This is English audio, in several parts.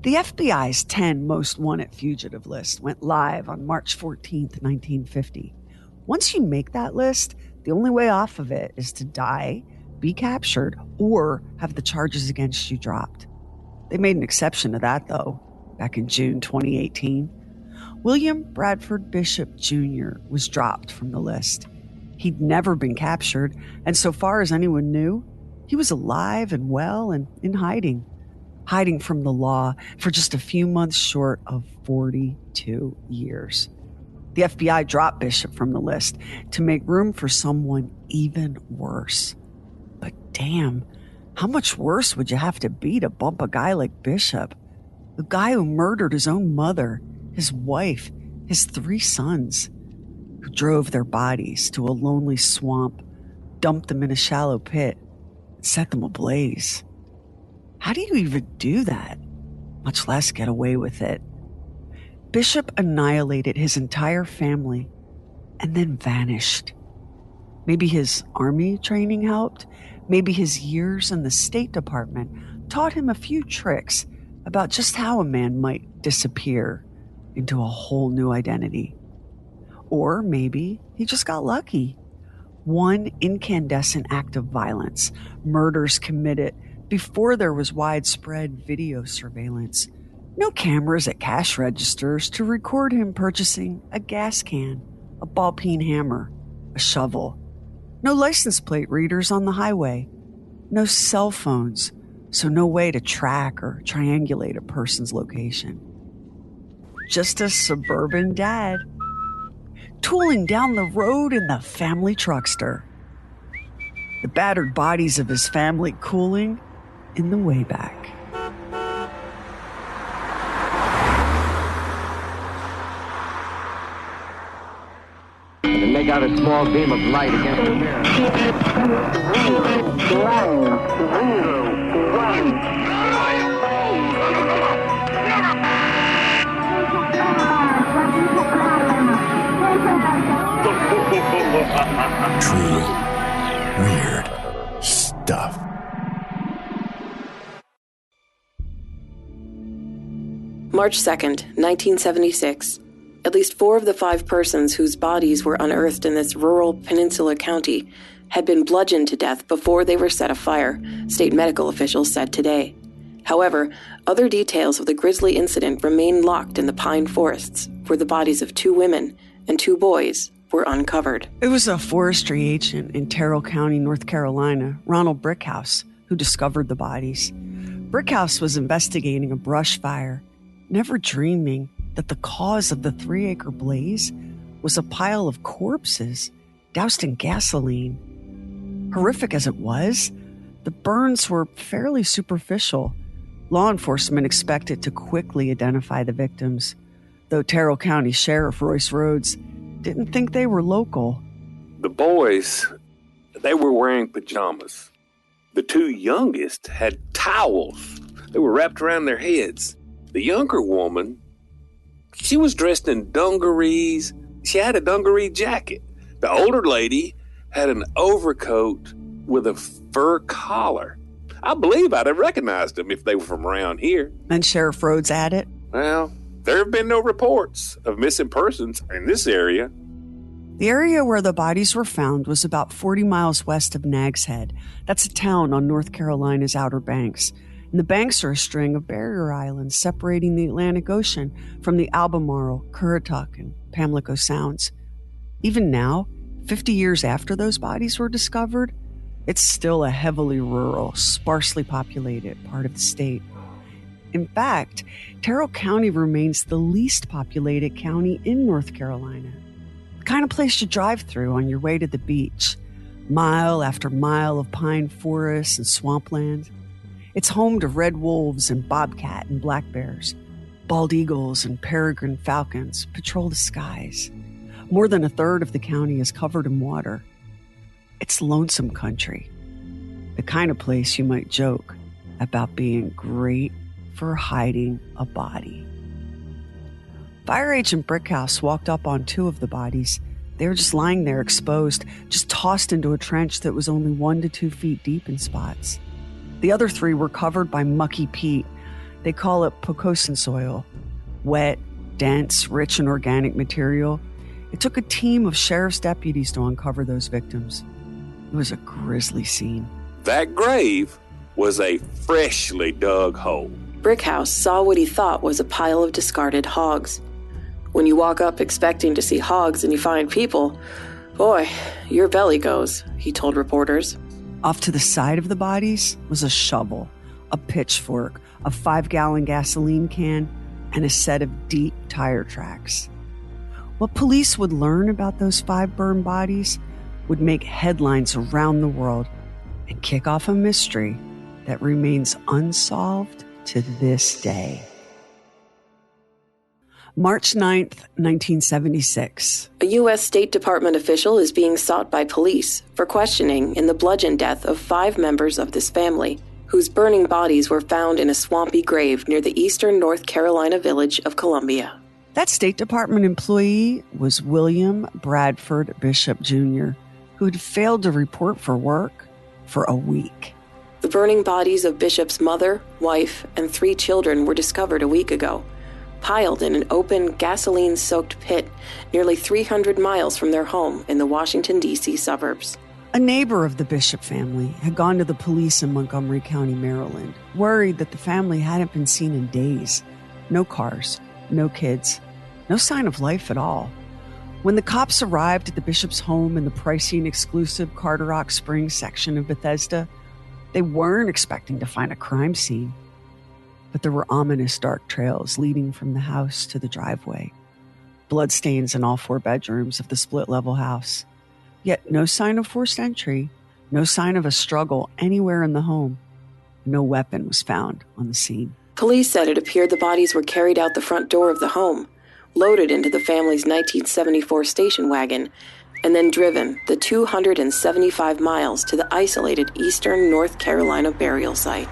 The FBI's 10 most wanted fugitive list went live on March 14th, 1950. Once you make that list, the only way off of it is to die, be captured, or have the charges against you dropped. They made an exception to that, though, back in June 2018. William Bradford Bishop Jr. was dropped from the list. He'd never been captured, and so far as anyone knew, he was alive and well and in hiding from the law for just a few months short of 42 years. The FBI dropped Bishop from the list to make room for someone even worse. But damn, how much worse would you have to be to bump a guy like Bishop? The guy who murdered his own mother, his wife, his 3 sons, who drove their bodies to a lonely swamp, dumped them in a shallow pit, and set them ablaze. How do you even do that, much less get away with it? Bishop annihilated his entire family and then vanished. Maybe his army training helped. Maybe his years in the State Department taught him a few tricks about just how a man might disappear into a whole new identity. Or maybe he just got lucky. One incandescent act of violence, murders committed before there was widespread video surveillance. No cameras at cash registers to record him purchasing a gas can, a ball-peen hammer, a shovel. No license plate readers on the highway. No cell phones, so no way to track or triangulate a person's location. Just a suburban dad, tooling down the road in the family truckster. The battered bodies of his family cooling in the way back. And make out a small beam of light against the mirror. Truly weird stuff. March 2nd, 1976. At least 4 of the 5 persons whose bodies were unearthed in this rural peninsula county had been bludgeoned to death before they were set afire, state medical officials said today. However, other details of the grisly incident remain locked in the pine forests, where the bodies of 2 women and 2 boys were uncovered. It was a forestry agent in Terrell County, North Carolina, Ronald Brickhouse, who discovered the bodies. Brickhouse was investigating a brush fire, never dreaming that the cause of the 3-acre blaze was a pile of corpses doused in gasoline. Horrific as it was, the burns were fairly superficial. Law enforcement expected to quickly identify the victims, though Terrell County Sheriff Royce Rhodes didn't think they were local. The boys, they were wearing pajamas. The 2 youngest had towels. They were wrapped around their heads. The younger woman, she was dressed in dungarees. She had a dungaree jacket. The older lady had an overcoat with a fur collar. I believe I'd have recognized them if they were from around here. And Sheriff Rhodes added, Well, there have been no reports of missing persons in this area. the area where the bodies were found was about 40 miles west of Nags Head. That's a town on North Carolina's Outer Banks. And the banks are a string of barrier islands separating the Atlantic Ocean from the Albemarle, Currituck, and Pamlico Sounds. Even now, 50 years after those bodies were discovered, it's still a heavily rural, sparsely populated part of the state. In fact, Terrell County remains the least populated county in North Carolina. The kind of place you drive through on your way to the beach. Mile after mile of pine forests and swampland. It's home to red wolves and bobcat and black bears. Bald eagles and peregrine falcons patrol the skies. More than a third of the county is covered in water. It's lonesome country. The kind of place you might joke about being great for hiding a body. Fire Agent Brickhouse walked up on 2 of the bodies. They were just lying there exposed, just tossed into a trench that was only 1 to 2 feet deep in spots. The other 3 were covered by mucky peat. They call it Pocosin soil. Wet, dense, rich in organic material. It took a team of sheriff's deputies to uncover those victims. It was a grisly scene. That grave was a freshly dug hole. Brickhouse saw what he thought was a pile of discarded hogs. When you walk up expecting to see hogs and you find people, boy, your belly goes, he told reporters. Off to the side of the bodies was a shovel, a pitchfork, a 5-gallon gasoline can, and a set of deep tire tracks. What police would learn about those 5 burned bodies would make headlines around the world and kick off a mystery that remains unsolved to this day. March 9th, 1976. A U.S. State Department official is being sought by police for questioning in the bludgeoned death of 5 members of this family, whose burning bodies were found in a swampy grave near the eastern North Carolina village of Columbia. That State Department employee was William Bradford Bishop, Jr., who had failed to report for work for a week. The burning bodies of Bishop's mother, wife, and 3 children were discovered a week ago, piled in an open, gasoline-soaked pit nearly 300 miles from their home in the Washington, D.C. suburbs. A neighbor of the Bishop family had gone to the police in Montgomery County, Maryland, worried that the family hadn't been seen in days. No cars, no kids, no sign of life at all. When the cops arrived at the Bishop's home in the pricey and exclusive Carderock Springs section of Bethesda, they weren't expecting to find a crime scene. But there were ominous dark trails leading from the house to the driveway. Bloodstains in all 4 bedrooms of the split-level house. Yet no sign of forced entry, no sign of a struggle anywhere in the home. No weapon was found on the scene. Police said it appeared the bodies were carried out the front door of the home, loaded into the family's 1974 station wagon, and then driven the 275 miles to the isolated eastern North Carolina burial site.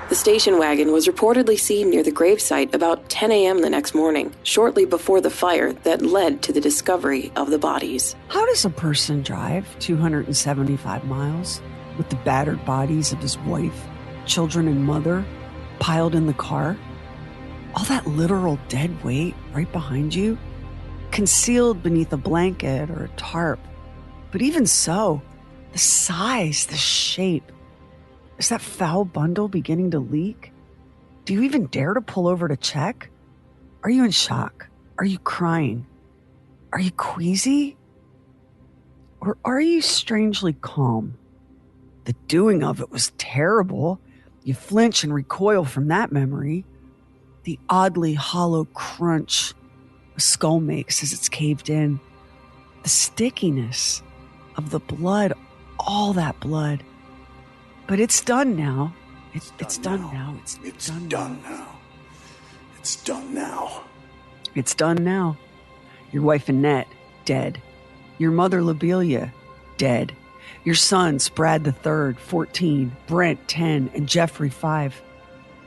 The station wagon was reportedly seen near the gravesite about 10 a.m. the next morning, shortly before the fire that led to the discovery of the bodies. How does a person drive 275 miles with the battered bodies of his wife, children, and mother piled in the car? All that literal dead weight right behind you, concealed beneath a blanket or a tarp. But even so, the size, the shape. Is that foul bundle beginning to leak? Do you even dare to pull over to check? Are you in shock? Are you crying? Are you queasy? Or are you strangely calm? The doing of it was terrible. You flinch and recoil from that memory. The oddly hollow crunch a skull makes as it's caved in. The stickiness of the blood, all that blood. But it's done now. It's done now. It's done now. It's done now. It's done now. Your wife Annette, dead. Your mother Lobelia, dead. Your sons, Brad III, 14, Brent, 10, and Jeffrey, 5.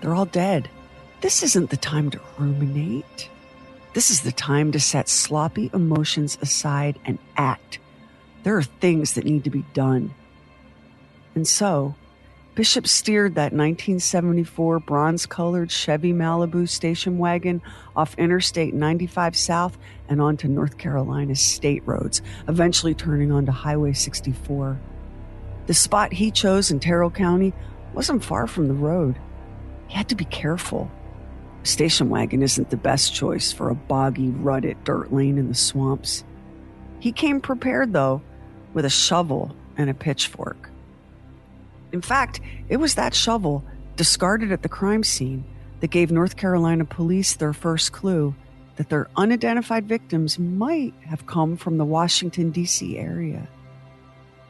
They're all dead. This isn't the time to ruminate. This is the time to set sloppy emotions aside and act. There are things that need to be done. And so, Bishop steered that 1974 bronze-colored Chevy Malibu station wagon off Interstate 95 South and onto North Carolina's state roads, eventually turning onto Highway 64. The spot he chose in Terrell County wasn't far from the road. He had to be careful. A station wagon isn't the best choice for a boggy, rutted dirt lane in the swamps. He came prepared, though, with a shovel and a pitchfork. In fact, it was that shovel, discarded at the crime scene, that gave North Carolina police their first clue that their unidentified victims might have come from the Washington, D.C. area.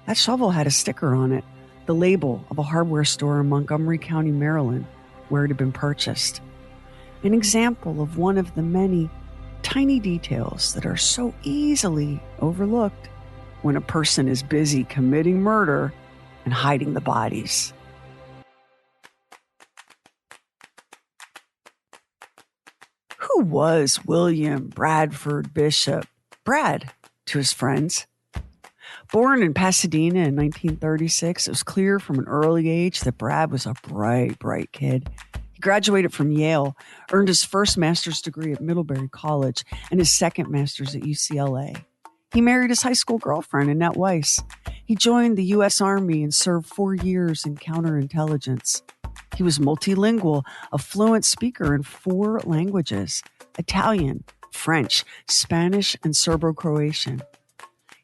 That shovel had a sticker on it, the label of a hardware store in Montgomery County, Maryland, where it had been purchased. An example of one of the many tiny details that are so easily overlooked when a person is busy committing murder and hiding the bodies. Who was William Bradford Bishop? Brad, to his friends. Born in Pasadena in 1936, it was clear from an early age that Brad was a bright, bright kid. He graduated from Yale, earned his first master's degree at Middlebury College, and his second master's at UCLA. He married his high school girlfriend, Annette Weiss. He joined the U.S. Army and served 4 years in counterintelligence. He was multilingual, a fluent speaker in 4 languages: Italian, French, Spanish, and Serbo-Croatian.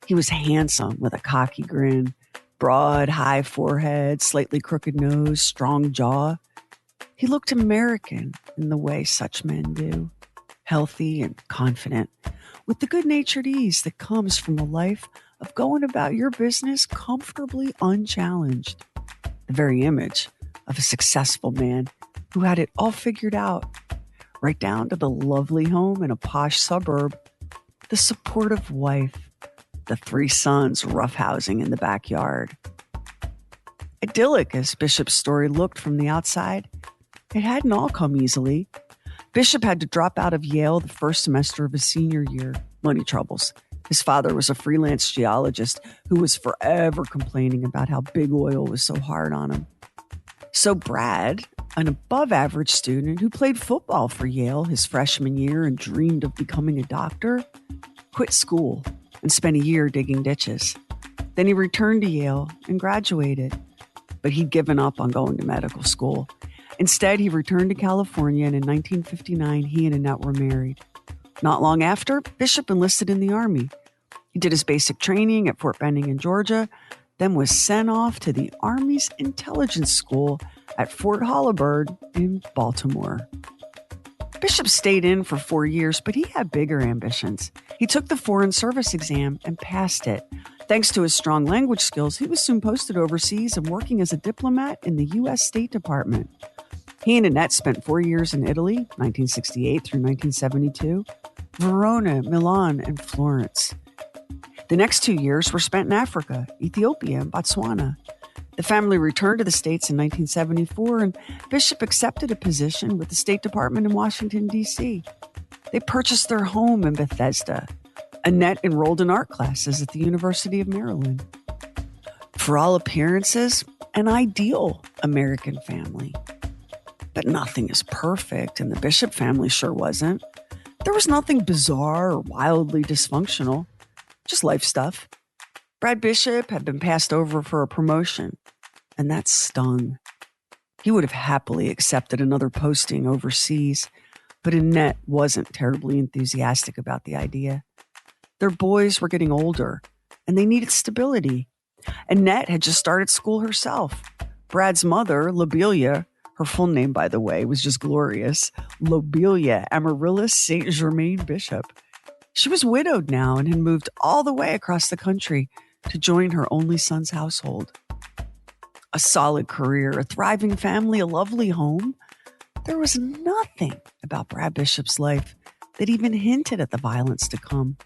He was handsome with a cocky grin, broad, high forehead, slightly crooked nose, strong jaw. He looked American in the way such men do, healthy and confident, with the good-natured ease that comes from a life of going about your business comfortably unchallenged. The very image of a successful man who had it all figured out, right down to the lovely home in a posh suburb, the supportive wife, the 3 sons roughhousing in the backyard. Idyllic as Bishop's story looked from the outside, it hadn't all come easily. Bishop had to drop out of Yale the first semester of his senior year. Money troubles. His father was a freelance geologist who was forever complaining about how big oil was so hard on him. So Brad, an above-average student who played football for Yale his freshman year and dreamed of becoming a doctor, quit school and spent a year digging ditches. Then he returned to Yale and graduated, but he'd given up on going to medical school. Instead, he returned to California, and in 1959, he and Annette were married. Not long after, Bishop enlisted in the Army. He did his basic training at Fort Benning in Georgia, then was sent off to the Army's intelligence school at Fort Holabird in Baltimore. Bishop stayed in for 4 years, but he had bigger ambitions. He took the Foreign Service exam and passed it. Thanks to his strong language skills, he was soon posted overseas and working as a diplomat in the U.S. State Department. He and Annette spent 4 years in Italy, 1968 through 1972, Verona, Milan, and Florence. The next 2 years were spent in Africa, Ethiopia, and Botswana. The family returned to the States in 1974, and Bishop accepted a position with the State Department in Washington, D.C. They purchased their home in Bethesda. Annette enrolled in art classes at the University of Maryland. For all appearances, an ideal American family. But nothing is perfect, and the Bishop family sure wasn't. There was nothing bizarre or wildly dysfunctional, just life stuff. Brad Bishop had been passed over for a promotion, and that stung. He would have happily accepted another posting overseas, but Annette wasn't terribly enthusiastic about the idea. Their boys were getting older, and they needed stability. Annette had just started school herself. Brad's mother, Lobelia, her full name, by the way, was just glorious, Lobelia Amaryllis St. Germain Bishop. She was widowed now and had moved all the way across the country to join her only son's household. A solid career, a thriving family, a lovely home. There was nothing about Brad Bishop's life that even hinted at the violence to come.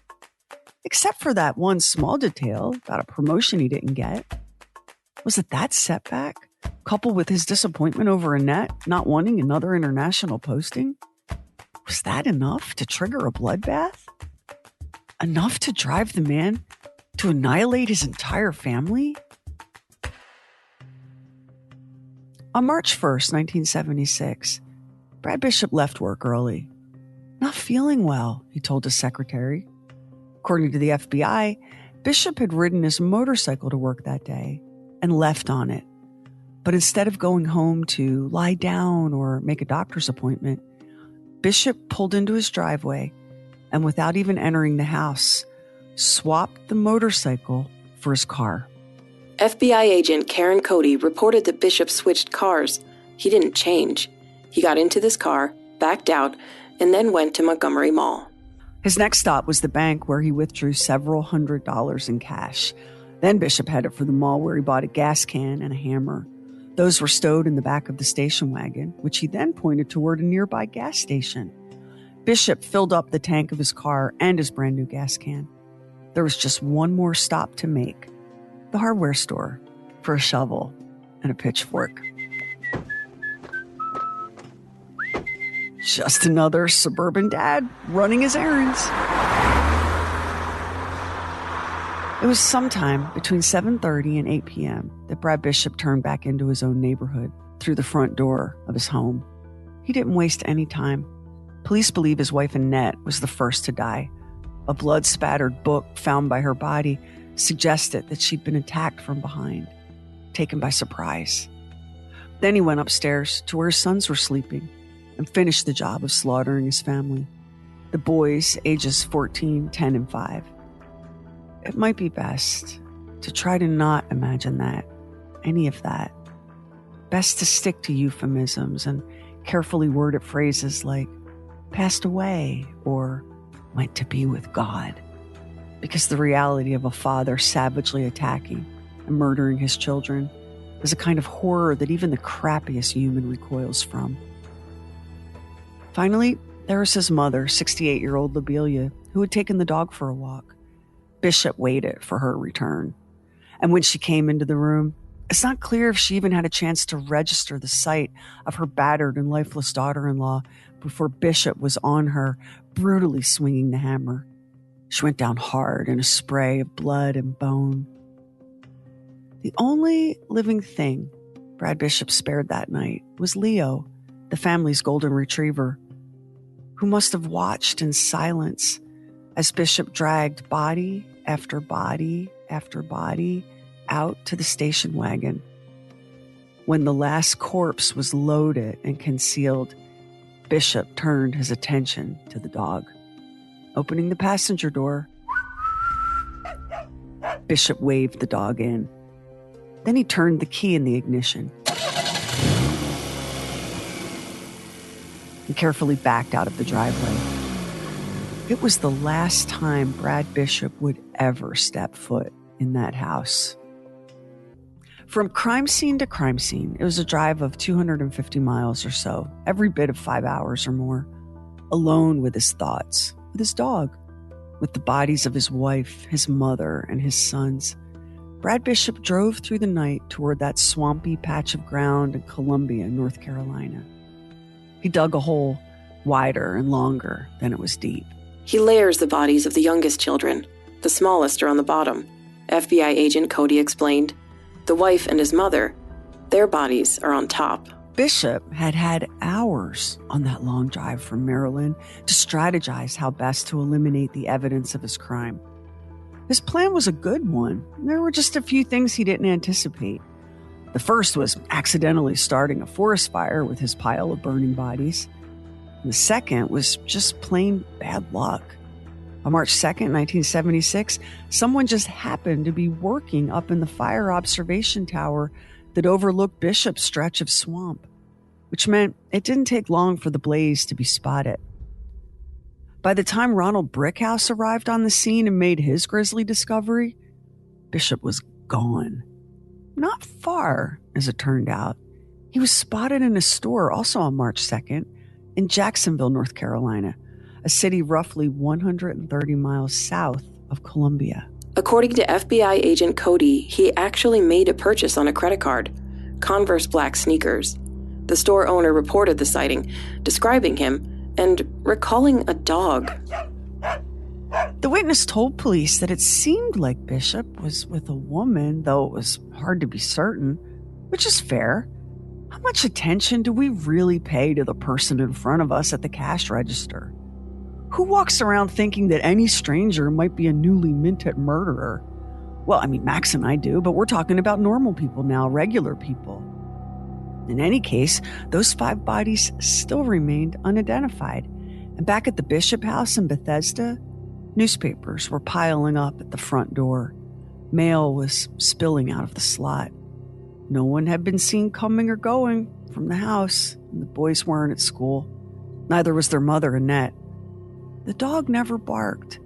Except for that one small detail about a promotion he didn't get. Was it that setback, coupled with his disappointment over Annette not wanting another international posting? Was that enough to trigger a bloodbath? Enough to drive the man to annihilate his entire family? On March 1st, 1976, Brad Bishop left work early. Not feeling well, he told his secretary. According to the FBI, Bishop had ridden his motorcycle to work that day and left on it. But instead of going home to lie down or make a doctor's appointment, Bishop pulled into his driveway and, without even entering the house, swapped the motorcycle for his car. FBI agent Karen Cody reported that Bishop switched cars. He didn't change. He got into this car, backed out, and then went to Montgomery Mall. His next stop was the bank, where he withdrew several $100s in cash. Then Bishop headed for the mall, where he bought a gas can and a hammer. Those were stowed in the back of the station wagon, which he then pointed toward a nearby gas station. Bishop filled up the tank of his car and his brand new gas can. There was just one more stop to make: the hardware store, for a shovel and a pitchfork. Just another suburban dad running his errands. It was sometime between 7:30 and 8 p.m. that Brad Bishop turned back into his own neighborhood through the front door of his home. He didn't waste any time. Police believe his wife Annette was the first to die. A blood-spattered book found by her body suggested that she'd been attacked from behind, taken by surprise. Then he went upstairs to where his sons were sleeping and finished the job of slaughtering his family. The boys, ages 14, 10, and 5. It might be best to try to not imagine that, any of that. Best to stick to euphemisms and carefully worded phrases like passed away or went to be with God. Because the reality of a father savagely attacking and murdering his children is a kind of horror that even the crappiest human recoils from. Finally, there was his mother, 68-year-old Lobelia, who had taken the dog for a walk. Bishop waited for her return. And when she came into the room, it's not clear if she even had a chance to register the sight of her battered and lifeless daughter-in-law before Bishop was on her, brutally swinging the hammer. She went down hard in a spray of blood and bone. The only living thing Brad Bishop spared that night was Leo, the family's golden retriever, who must have watched in silence as Bishop dragged body after body after body out to the station wagon. When the last corpse was loaded and concealed, Bishop turned his attention to the dog. Opening the passenger door, Bishop waved the dog in. Then he turned the key in the ignition and carefully backed out of the driveway. It was the last time Brad Bishop would ever step foot in that house. From crime scene to crime scene, it was a drive of 250 miles or so, every bit of 5 hours or more, alone with his thoughts, with his dog, with the bodies of his wife, his mother, and his sons. Brad Bishop drove through the night toward that swampy patch of ground in Columbia, North Carolina. He dug a hole wider and longer than it was deep. He layers the bodies of the youngest children. The smallest are on the bottom, FBI agent Cody explained. The wife and his mother, their bodies are on top. Bishop had had hours on that long drive from Maryland to strategize how best to eliminate the evidence of his crime. His plan was a good one. There were just a few things he didn't anticipate. The first was accidentally starting a forest fire with his pile of burning bodies. And the second was just plain bad luck. On March 2nd, 1976, someone just happened to be working up in the fire observation tower that overlooked Bishop's stretch of swamp, which meant it didn't take long for the blaze to be spotted. By the time Ronald Brickhouse arrived on the scene and made his grisly discovery, Bishop was gone. Not far, as it turned out. He was spotted in a store also on March 2nd in Jacksonville, North Carolina, a city roughly 130 miles south of Columbia. According to FBI agent Cody, he actually made a purchase on a credit card, Converse black sneakers. The store owner reported the sighting, describing him and recalling a dog. The witness told police that it seemed like Bishop was with a woman, though it was hard to be certain, which is fair. How much attention do we really pay to the person in front of us at the cash register? Who walks around thinking that any stranger might be a newly minted murderer? Well, I mean, Max and I do, but we're talking about normal people now, regular people. In any case, those 5 bodies still remained unidentified. And back at the Bishop house in Bethesda, newspapers were piling up at the front door. Mail was spilling out of the slot. No one had been seen coming or going from the house, and the boys weren't at school. Neither was their mother, Annette. The dog never barked.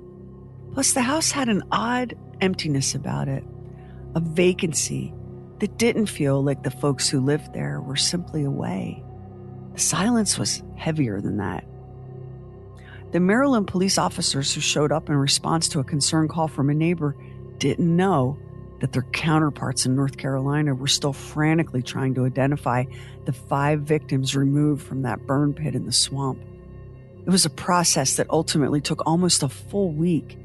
Plus, the house had an odd emptiness about it, a vacancy that didn't feel like the folks who lived there were simply away. The silence was heavier than that. The Maryland police officers who showed up in response to a concern call from a neighbor didn't know that their counterparts in North Carolina were still frantically trying to identify the 5 victims removed from that burn pit in the swamp. It was a process that ultimately took almost a full week,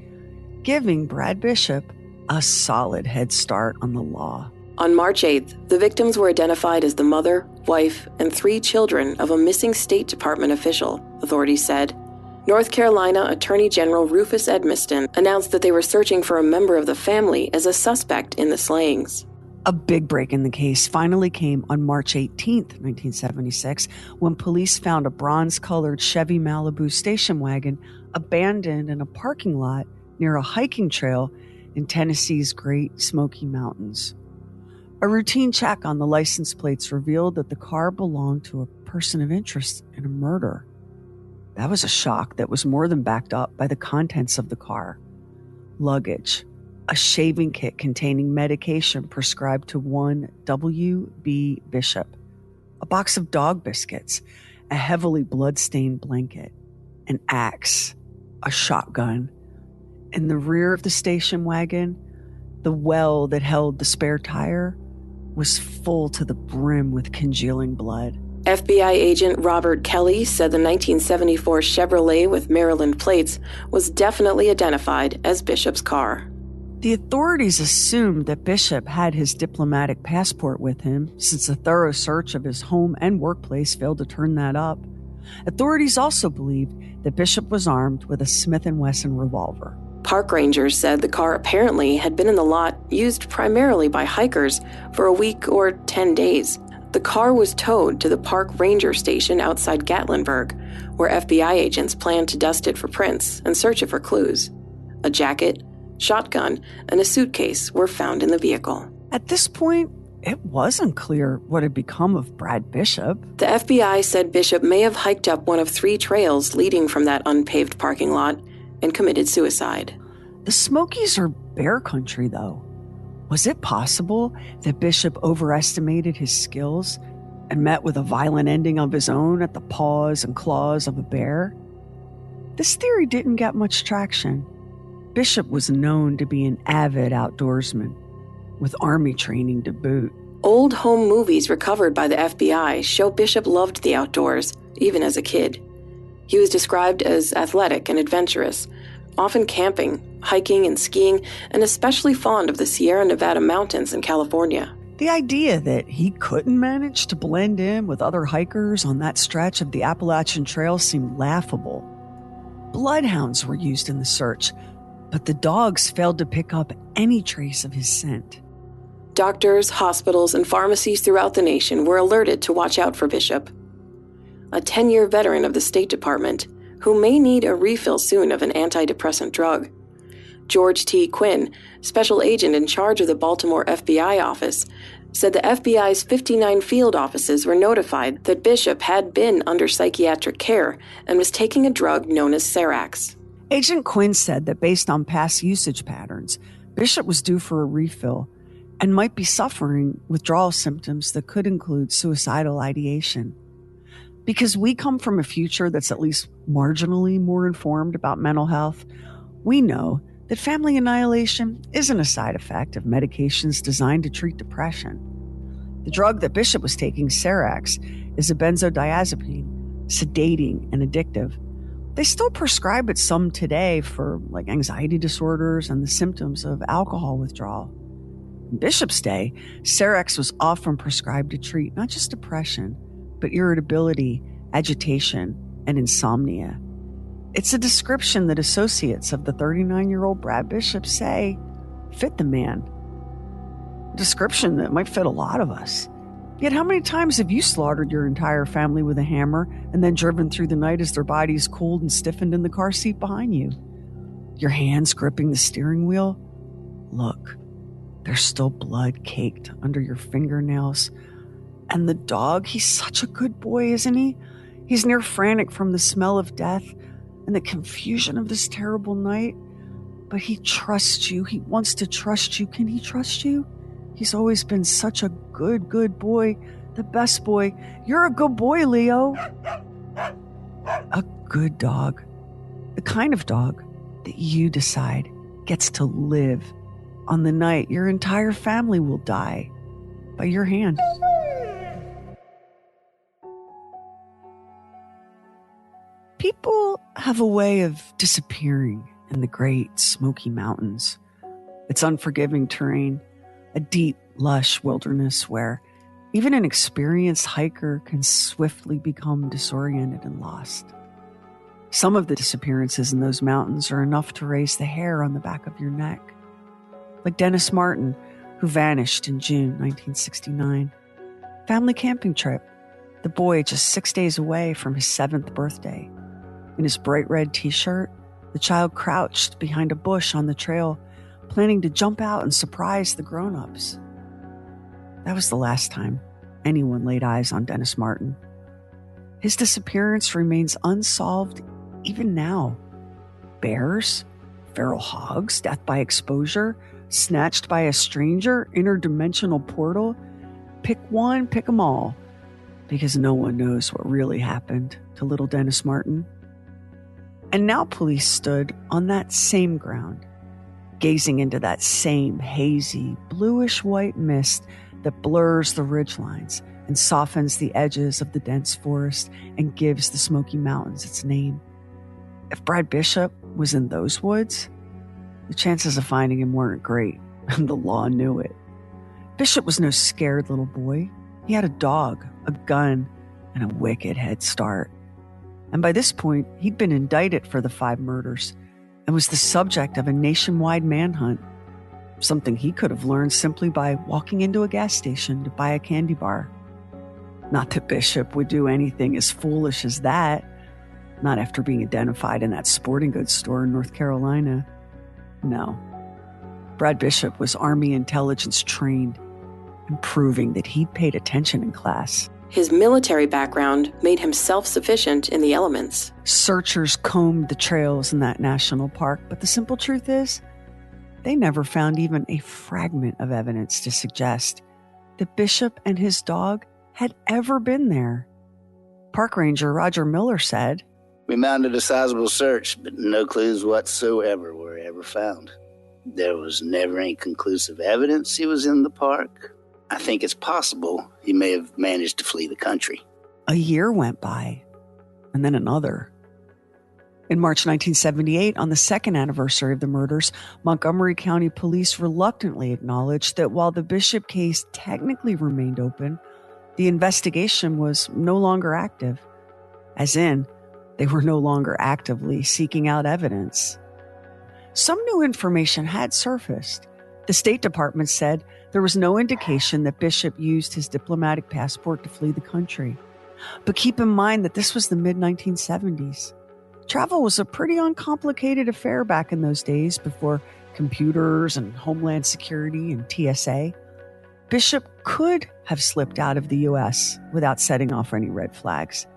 giving Brad Bishop A solid head start on the law. On March 8th, the victims were identified as the mother, wife, and 3 children of a missing State Department official, authorities said. North Carolina Attorney General Rufus Edmiston announced that they were searching for a member of the family as a suspect in the slayings. A big break in the case finally came on March 18th, 1976, when police found a bronze-colored Chevy Malibu station wagon abandoned in a parking lot near a hiking trail in Tennessee's Great Smoky Mountains. A routine check on the license plates revealed that the car belonged to a person of interest in a murder. That was a shock that was more than backed up by the contents of the car. Luggage, a shaving kit containing medication prescribed to one W.B. Bishop, a box of dog biscuits, a heavily blood-stained blanket, an axe, a shotgun. In the rear of the station wagon, the well that held the spare tire was full to the brim with congealing blood. FBI agent Robert Kelly said the 1974 Chevrolet with Maryland plates was definitely identified as Bishop's car. The authorities assumed that Bishop had his diplomatic passport with him, since a thorough search of his home and workplace failed to turn that up. Authorities also believed that Bishop was armed with a Smith & Wesson revolver. Park rangers said the car apparently had been in the lot used primarily by hikers for a week or 10 days. The car was towed to the park ranger station outside Gatlinburg, where FBI agents planned to dust it for prints and search it for clues. A jacket, shotgun, and a suitcase were found in the vehicle. At this point, it wasn't clear what had become of Brad Bishop. The FBI said Bishop may have hiked up one of 3 trails leading from that unpaved parking lot and committed suicide. The Smokies are bear country, though. Was it possible that Bishop overestimated his skills and met with a violent ending of his own at the paws and claws of a bear? This theory didn't get much traction. Bishop was known to be an avid outdoorsman, with army training to boot. Old home movies recovered by the FBI show Bishop loved the outdoors, even as a kid. He was described as athletic and adventurous, often camping, hiking, and skiing, and especially fond of the Sierra Nevada mountains in California. The idea that he couldn't manage to blend in with other hikers on that stretch of the Appalachian Trail seemed laughable. Bloodhounds were used in the search, but the dogs failed to pick up any trace of his scent. Doctors, hospitals, and pharmacies throughout the nation were alerted to watch out for Bishop. A 10-year veteran of the State Department, who may need a refill soon of an antidepressant drug. George T. Quinn, special agent in charge of the Baltimore FBI office, said the FBI's 59 field offices were notified that Bishop had been under psychiatric care and was taking a drug known as Serax. Agent Quinn said that based on past usage patterns, Bishop was due for a refill and might be suffering withdrawal symptoms that could include suicidal ideation. Because we come from a future that's at least marginally more informed about mental health, we know that family annihilation isn't a side effect of medications designed to treat depression. The drug that Bishop was taking, Serax, is a benzodiazepine, sedating and addictive. They still prescribe it some today for anxiety disorders and the symptoms of alcohol withdrawal. In Bishop's day, Serax was often prescribed to treat not just depression, but irritability, agitation, and insomnia. It's a description that associates of the 39-year-old Brad Bishop say fit the man. A description that might fit a lot of us. Yet how many times have you slaughtered your entire family with a hammer and then driven through the night as their bodies cooled and stiffened in the car seat behind you? Your hands gripping the steering wheel? Look, there's still blood caked under your fingernails. And the dog, he's such a good boy, isn't he? He's near frantic from the smell of death and the confusion of this terrible night. But he trusts you. He wants to trust you. Can he trust you? He's always been such a good boy. The best boy. You're a good boy, Leo. A good dog. The kind of dog that you decide gets to live on the night your entire family will die by your hand. People have a way of disappearing in the Great Smoky Mountains. It's unforgiving terrain, a deep, lush wilderness where even an experienced hiker can swiftly become disoriented and lost. Some of the disappearances in those mountains are enough to raise the hair on the back of your neck. Like Dennis Martin, who vanished in June 1969. Family camping trip. The boy just 6 days away from his 7th birthday. In his bright red t-shirt, the child crouched behind a bush on the trail, planning to jump out and surprise the grown-ups. That was the last time anyone laid eyes on Dennis Martin. His disappearance remains unsolved even now. Bears, feral hogs, death by exposure, snatched by a stranger, interdimensional portal. Pick one, pick 'em all. Because no one knows what really happened to little Dennis Martin. And now police stood on that same ground, gazing into that same hazy, bluish-white mist that blurs the ridgelines and softens the edges of the dense forest and gives the Smoky Mountains its name. If Brad Bishop was in those woods, the chances of finding him weren't great, and the law knew it. Bishop was no scared little boy. He had a dog, a gun, and a wicked head start. And by this point, he'd been indicted for the 5 murders and was the subject of a nationwide manhunt, something he could have learned simply by walking into a gas station to buy a candy bar. Not that Bishop would do anything as foolish as that, not after being identified in that sporting goods store in North Carolina. No. Brad Bishop was Army intelligence trained and proving that he'd paid attention in class. His military background made him self-sufficient in the elements. Searchers combed the trails in that national park, but the simple truth is, they never found even a fragment of evidence to suggest that Bishop and his dog had ever been there. Park Ranger Roger Miller said, "We mounted a sizable search, but no clues whatsoever were ever found. There was never any conclusive evidence he was in the park. I think it's possible he may have managed to flee the country." A year went by, and then another. In March 1978, on the 2nd anniversary of the murders, Montgomery County Police reluctantly acknowledged that while the Bishop case technically remained open, the investigation was no longer active. As in, they were no longer actively seeking out evidence. Some new information had surfaced. The State Department said there was no indication that Bishop used his diplomatic passport to flee the country. But keep in mind that this was the mid-1970s. Travel was a pretty uncomplicated affair back in those days before computers and Homeland Security and TSA. Bishop could have slipped out of the U.S. without setting off any red flags,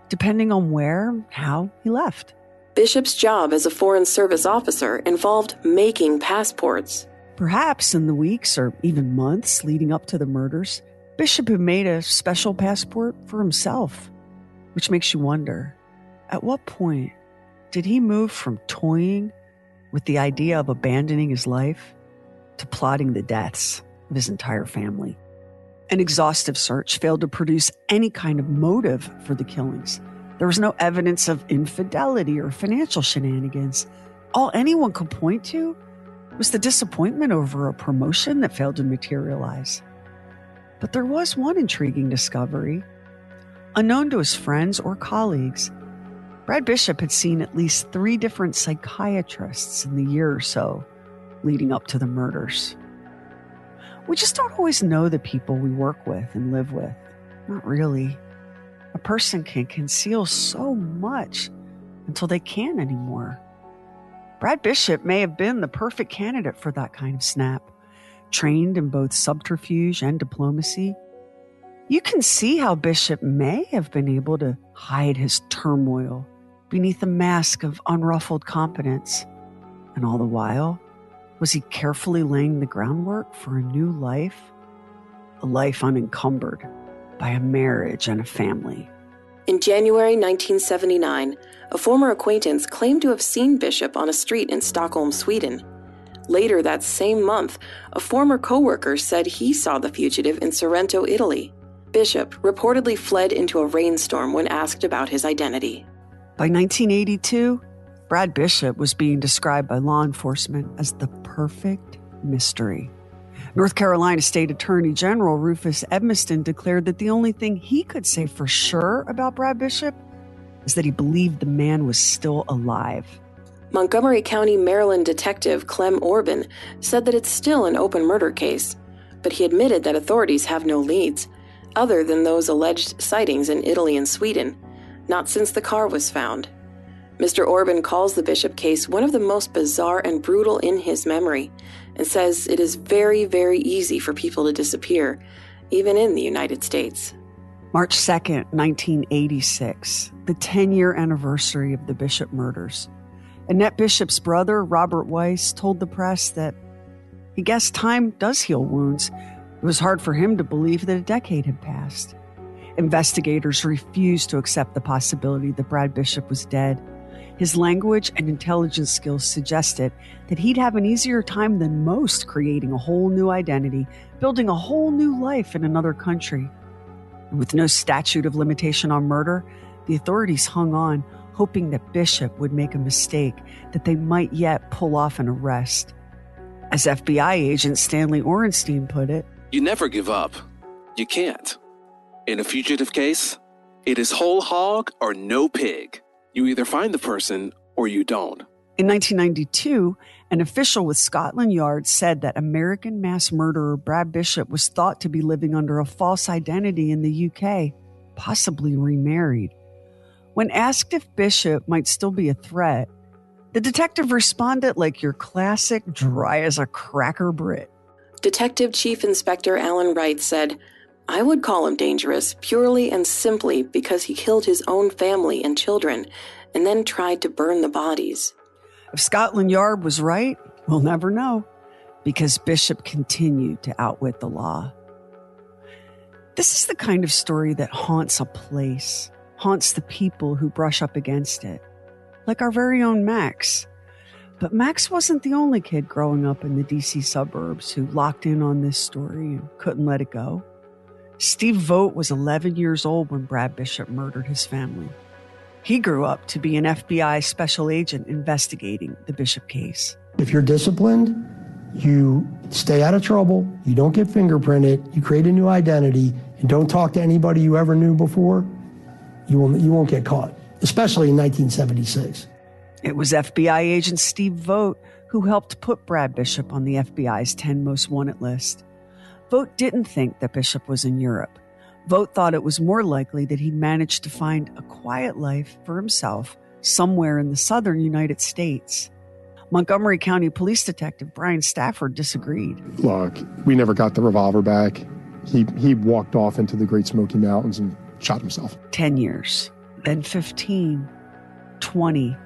depending on where and how he left. Bishop's job as a Foreign Service officer involved making passports. Perhaps in the weeks or even months leading up to the murders, Bishop had made a special passport for himself, which makes you wonder, at what point did he move from toying with the idea of abandoning his life to plotting the deaths of his entire family? An exhaustive search failed to produce any kind of motive for the killings. There was no evidence of infidelity or financial shenanigans. All anyone could point to was the disappointment over a promotion that failed to materialize. But there was one intriguing discovery. Unknown to his friends or colleagues, Brad Bishop had seen at least 3 different psychiatrists in the year or so leading up to the murders. We just don't always know the people we work with and live with. Not really. A person can conceal so much until they can't anymore. Brad Bishop may have been the perfect candidate for that kind of snap. Trained in both subterfuge and diplomacy, you can see how Bishop may have been able to hide his turmoil beneath a mask of unruffled competence. And all the while, was he carefully laying the groundwork for a new life? A life unencumbered by a marriage and a family. In January 1979, a former acquaintance claimed to have seen Bishop on a street in Stockholm, Sweden. Later that same month, a former coworker said he saw the fugitive in Sorrento, Italy. Bishop reportedly fled into a rainstorm when asked about his identity. By 1982, Brad Bishop was being described by law enforcement as the perfect mystery. North Carolina State Attorney General Rufus Edmiston declared that the only thing he could say for sure about Brad Bishop is that he believed the man was still alive. Montgomery County, Maryland detective Clem Orban said that it's still an open murder case, but he admitted that authorities have no leads, other than those alleged sightings in Italy and Sweden, not since the car was found. Mr. Orban calls the Bishop case one of the most bizarre and brutal in his memory, and says it is very, very easy for people to disappear, even in the United States. March 2nd, 1986, the 10-year anniversary of the Bishop murders. Annette Bishop's brother, Robert Weiss, told the press that he guessed time does heal wounds. It was hard for him to believe that a decade had passed. Investigators refused to accept the possibility that Brad Bishop was dead. His language and intelligence skills suggested that he'd have an easier time than most creating a whole new identity, building a whole new life in another country. And with no statute of limitation on murder, the authorities hung on, hoping that Bishop would make a mistake, that they might yet pull off an arrest. As FBI agent Stanley Orenstein put it, "You never give up. You can't. In a fugitive case, it is whole hog or no pig. You either find the person or you don't." In 1992, an official with Scotland Yard said that American mass murderer Brad Bishop was thought to be living under a false identity in the UK, possibly remarried. When asked if Bishop might still be a threat, the detective responded like your classic dry as a cracker Brit. Detective Chief Inspector Alan Wright said, "I would call him dangerous purely and simply because he killed his own family and children and then tried to burn the bodies." If Scotland Yard was right, we'll never know, because Bishop continued to outwit the law. This is the kind of story that haunts a place, haunts the people who brush up against it, like our very own Max. But Max wasn't the only kid growing up in the DC suburbs who locked in on this story and couldn't let it go. Steve Vogt was 11 years old when Brad Bishop murdered his family. He grew up to be an FBI special agent investigating the Bishop case. If you're disciplined, you stay out of trouble, you don't get fingerprinted, you create a new identity, and don't talk to anybody you ever knew before, you won't get caught, especially in 1976. It was FBI agent Steve Vogt who helped put Brad Bishop on the FBI's 10 most wanted list. Vogt didn't think that Bishop was in Europe. Vogt thought it was more likely that he'd managed to find a quiet life for himself somewhere in the southern United States. Montgomery County Police Detective Brian Stafford disagreed. Look, we never got the revolver back. He walked off into the Great Smoky Mountains and shot himself. 10 years, then 15, 20,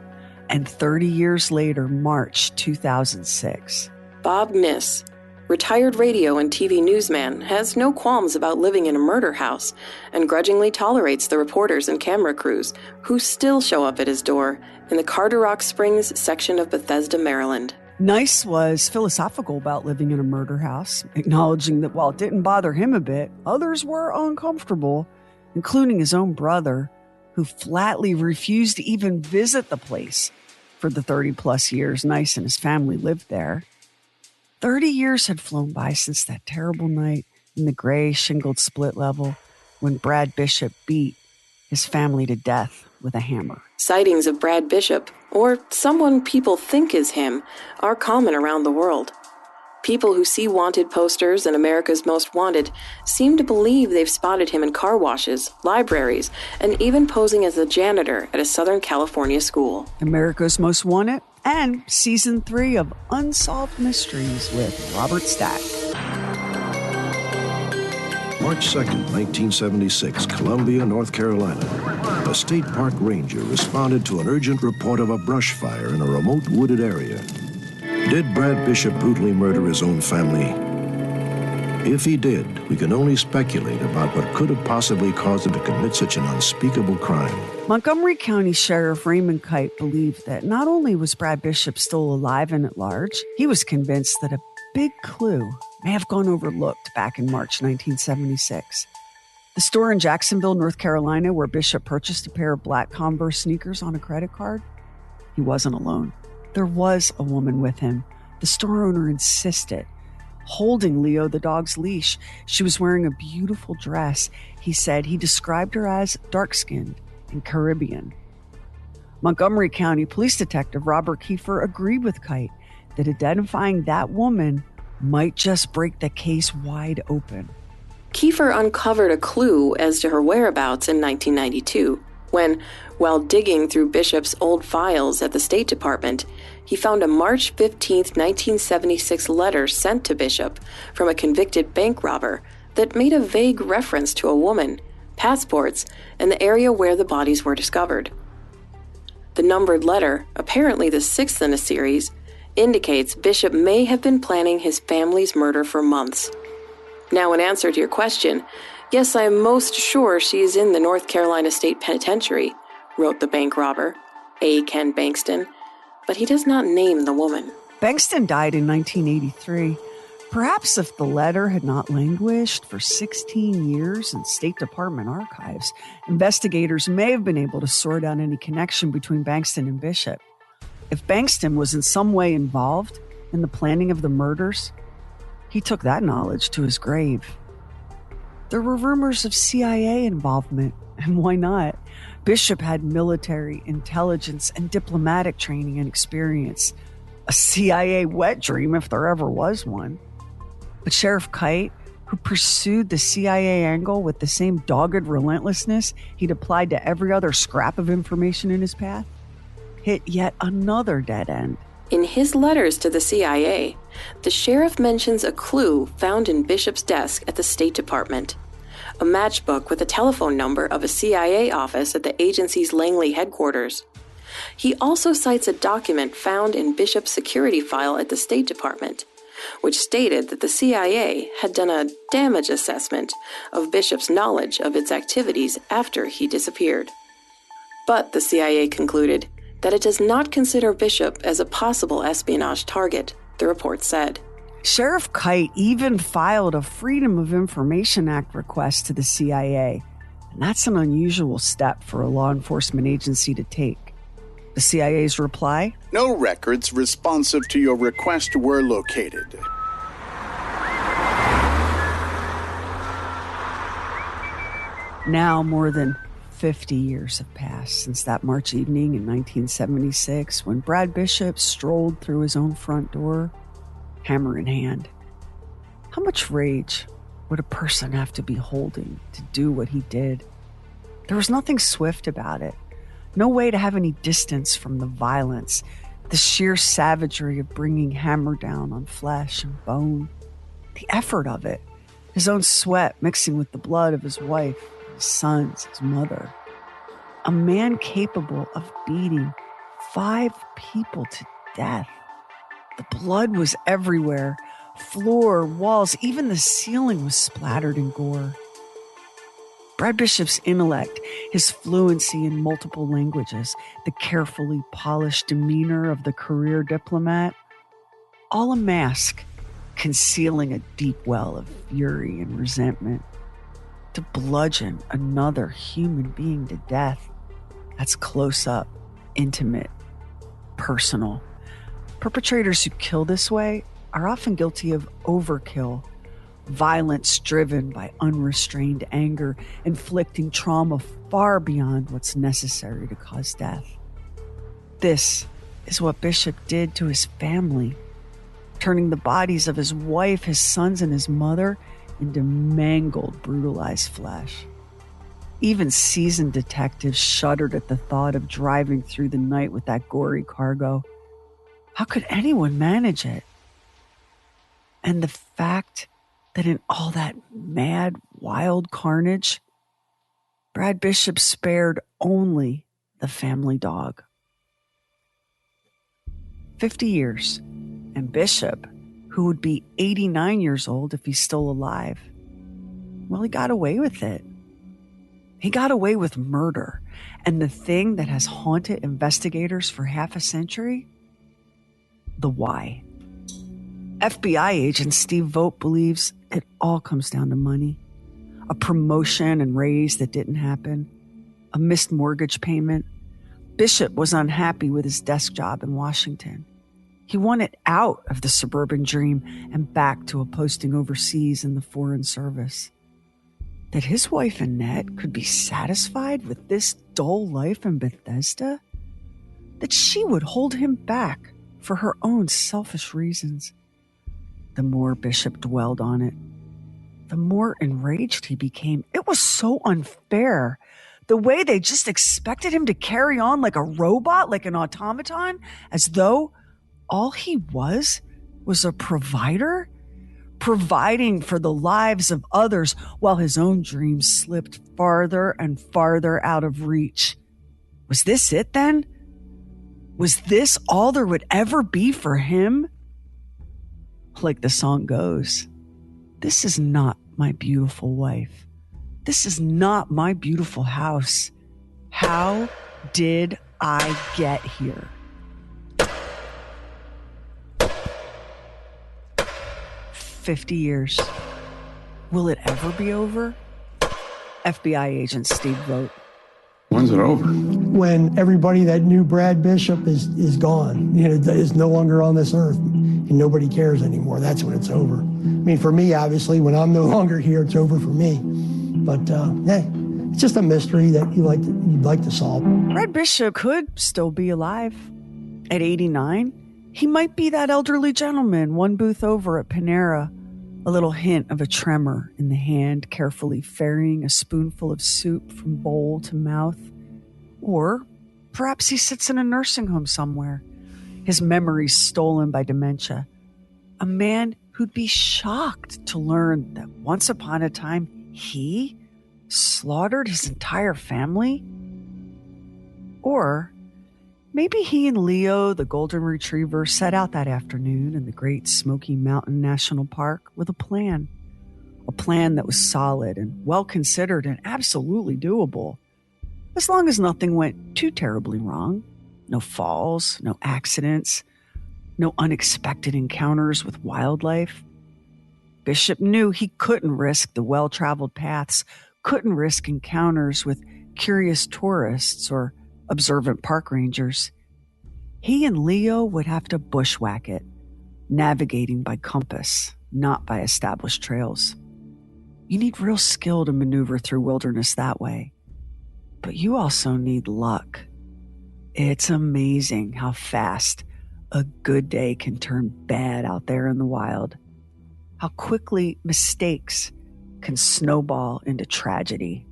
and 30 years later, March 2006. Bob Miss, retired radio and TV newsman, has no qualms about living in a murder house and grudgingly tolerates the reporters and camera crews who still show up at his door in the Carter Rock Springs section of Bethesda, Maryland. Nice was philosophical about living in a murder house, acknowledging that while it didn't bother him a bit, others were uncomfortable, including his own brother, who flatly refused to even visit the place for the 30-plus years Nice and his family lived there. 30 years had flown by since that terrible night in the gray shingled split level when Brad Bishop beat his family to death with a hammer. Sightings of Brad Bishop, or someone people think is him, are common around the world. People who see wanted posters and America's Most Wanted seem to believe they've spotted him in car washes, libraries, and even posing as a janitor at a Southern California school. America's Most Wanted and Season 3 of Unsolved Mysteries with Robert Stack. March 2nd, 1976, Columbia, North Carolina. A state park ranger responded to an urgent report of a brush fire in a remote wooded area. Did Brad Bishop brutally murder his own family? If he did, we can only speculate about what could have possibly caused him to commit such an unspeakable crime. Montgomery County Sheriff Raymond Kite believed that not only was Brad Bishop still alive and at large, he was convinced that a big clue may have gone overlooked back in March 1976. The store in Jacksonville, North Carolina, where Bishop purchased a pair of black Converse sneakers on a credit card, he wasn't alone. There was a woman with him, The store owner insisted, holding Leo the dog's leash. She was wearing a beautiful dress. He said he described her as dark-skinned and Caribbean. Montgomery County Police Detective Robert Kiefer agreed with Kite that identifying that woman might just break the case wide open. Kiefer uncovered a clue as to her whereabouts in 1992 when, while digging through Bishop's old files at the State Department, he found a March 15, 1976 letter sent to Bishop from a convicted bank robber that made a vague reference to a woman, passports, and the area where the bodies were discovered. The numbered letter, apparently the sixth in a series, indicates Bishop may have been planning his family's murder for months. Now, in answer to your question, yes, I am most sure she is in the North Carolina State Penitentiary, wrote the bank robber, A. Ken Bankston, but he does not name the woman. Bankston died in 1983. Perhaps if the letter had not languished for 16 years in State Department archives, investigators may have been able to sort out any connection between Bankston and Bishop. If Bankston was in some way involved in the planning of the murders, he took that knowledge to his grave. There were rumors of CIA involvement, and why not? Bishop had military, intelligence, and diplomatic training and experience. A CIA wet dream if there ever was one. But Sheriff Kite, who pursued the CIA angle with the same dogged relentlessness he'd applied to every other scrap of information in his path, hit yet another dead end. In his letters to the CIA, the sheriff mentions a clue found in Bishop's desk at the State Department, a matchbook with a telephone number of a CIA office at the agency's Langley headquarters. He also cites a document found in Bishop's security file at the State Department, which stated that the CIA had done a damage assessment of Bishop's knowledge of its activities after he disappeared. But the CIA concluded that it does not consider Bishop as a possible espionage target, the report said. Sheriff Kite even filed a Freedom of Information Act request to the CIA, and that's an unusual step for a law enforcement agency to take. The CIA's reply? No records responsive to your request were located. Now more than 50 years have passed since that March evening in 1976 when Brad Bishop strolled through his own front door, hammer in hand. How much rage would a person have to be holding to do what he did? There was nothing swift about it. No way to have any distance from the violence, the sheer savagery of bringing hammer down on flesh and bone. The effort of it, his own sweat mixing with the blood of his wife, his sons, his mother. A man capable of beating 5 people to death. The blood was everywhere. Floor, walls, even the ceiling was splattered in gore. Brad Bishop's intellect, his fluency in multiple languages, the carefully polished demeanor of the career diplomat, all a mask concealing a deep well of fury and resentment. To bludgeon another human being to death, that's close up, intimate, personal. Perpetrators who kill this way are often guilty of overkill, violence driven by unrestrained anger, inflicting trauma far beyond what's necessary to cause death. This is what Bishop did to his family, turning the bodies of his wife, his sons, and his mother into mangled, brutalized flesh. Even seasoned detectives shuddered at the thought of driving through the night with that gory cargo. How could anyone manage it? And the fact that in all that mad, wild carnage, Brad Bishop spared only the family dog. 50 years, and Bishop, who would be 89 years old if he's still alive, well, he got away with it. He got away with murder, and the thing that has haunted investigators for half a century? The why. FBI agent Steve Vogt believes it all comes down to money. A promotion and raise that didn't happen. A missed mortgage payment. Bishop was unhappy with his desk job in Washington. He wanted out of the suburban dream and back to a posting overseas in the Foreign Service. That his wife Annette could be satisfied with this dull life in Bethesda? That she would hold him back for her own selfish reasons? The more Bishop dwelled on it, the more enraged he became. It was so unfair. The way they just expected him to carry on like a robot, like an automaton, as though all he was a provider, providing for the lives of others while his own dreams slipped farther and farther out of reach. Was this it then? Was this all there would ever be for him? Like the song goes, this is not my beautiful wife. This is not my beautiful house. How did I get here? "50 years. Will it ever be over?" FBI agent Steve Vogt. When's it over? When everybody that knew Brad Bishop is gone, is no longer on this earth, and nobody cares anymore. That's when it's over. I mean, for me, obviously, when I'm no longer here, it's over for me. But hey, it's just a mystery that you'd like to solve. Brad Bishop could still be alive. At 89, he might be that elderly gentleman one booth over at Panera, a little hint of a tremor in the hand, carefully ferrying a spoonful of soup from bowl to mouth. Or perhaps he sits in a nursing home somewhere, his memories stolen by dementia. A man who'd be shocked to learn that once upon a time he slaughtered his entire family. Or maybe he and Leo, the golden retriever, set out that afternoon in the Great Smoky Mountain National Park with a plan that was solid and well considered and absolutely doable, as long as nothing went too terribly wrong. No falls, no accidents, no unexpected encounters with wildlife. Bishop knew he couldn't risk the well-traveled paths, couldn't risk encounters with curious tourists or observant park rangers. He and Leo would have to bushwhack it, navigating by compass, not by established trails. You need real skill to maneuver through wilderness that way. But you also need luck. It's amazing how fast a good day can turn bad out there in the wild. How quickly mistakes can snowball into tragedy.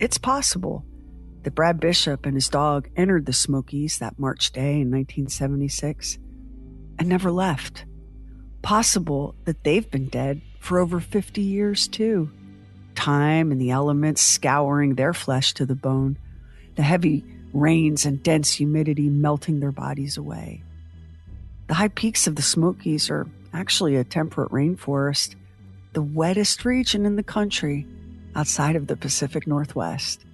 It's possible that Brad Bishop and his dog entered the Smokies that March day in 1976 and never left. Possible that they've been dead for over 50 years too. Time and the elements scouring their flesh to the bone, the heavy rains and dense humidity melting their bodies away. The high peaks of the Smokies are actually a temperate rainforest, the wettest region in the country outside of the Pacific Northwest.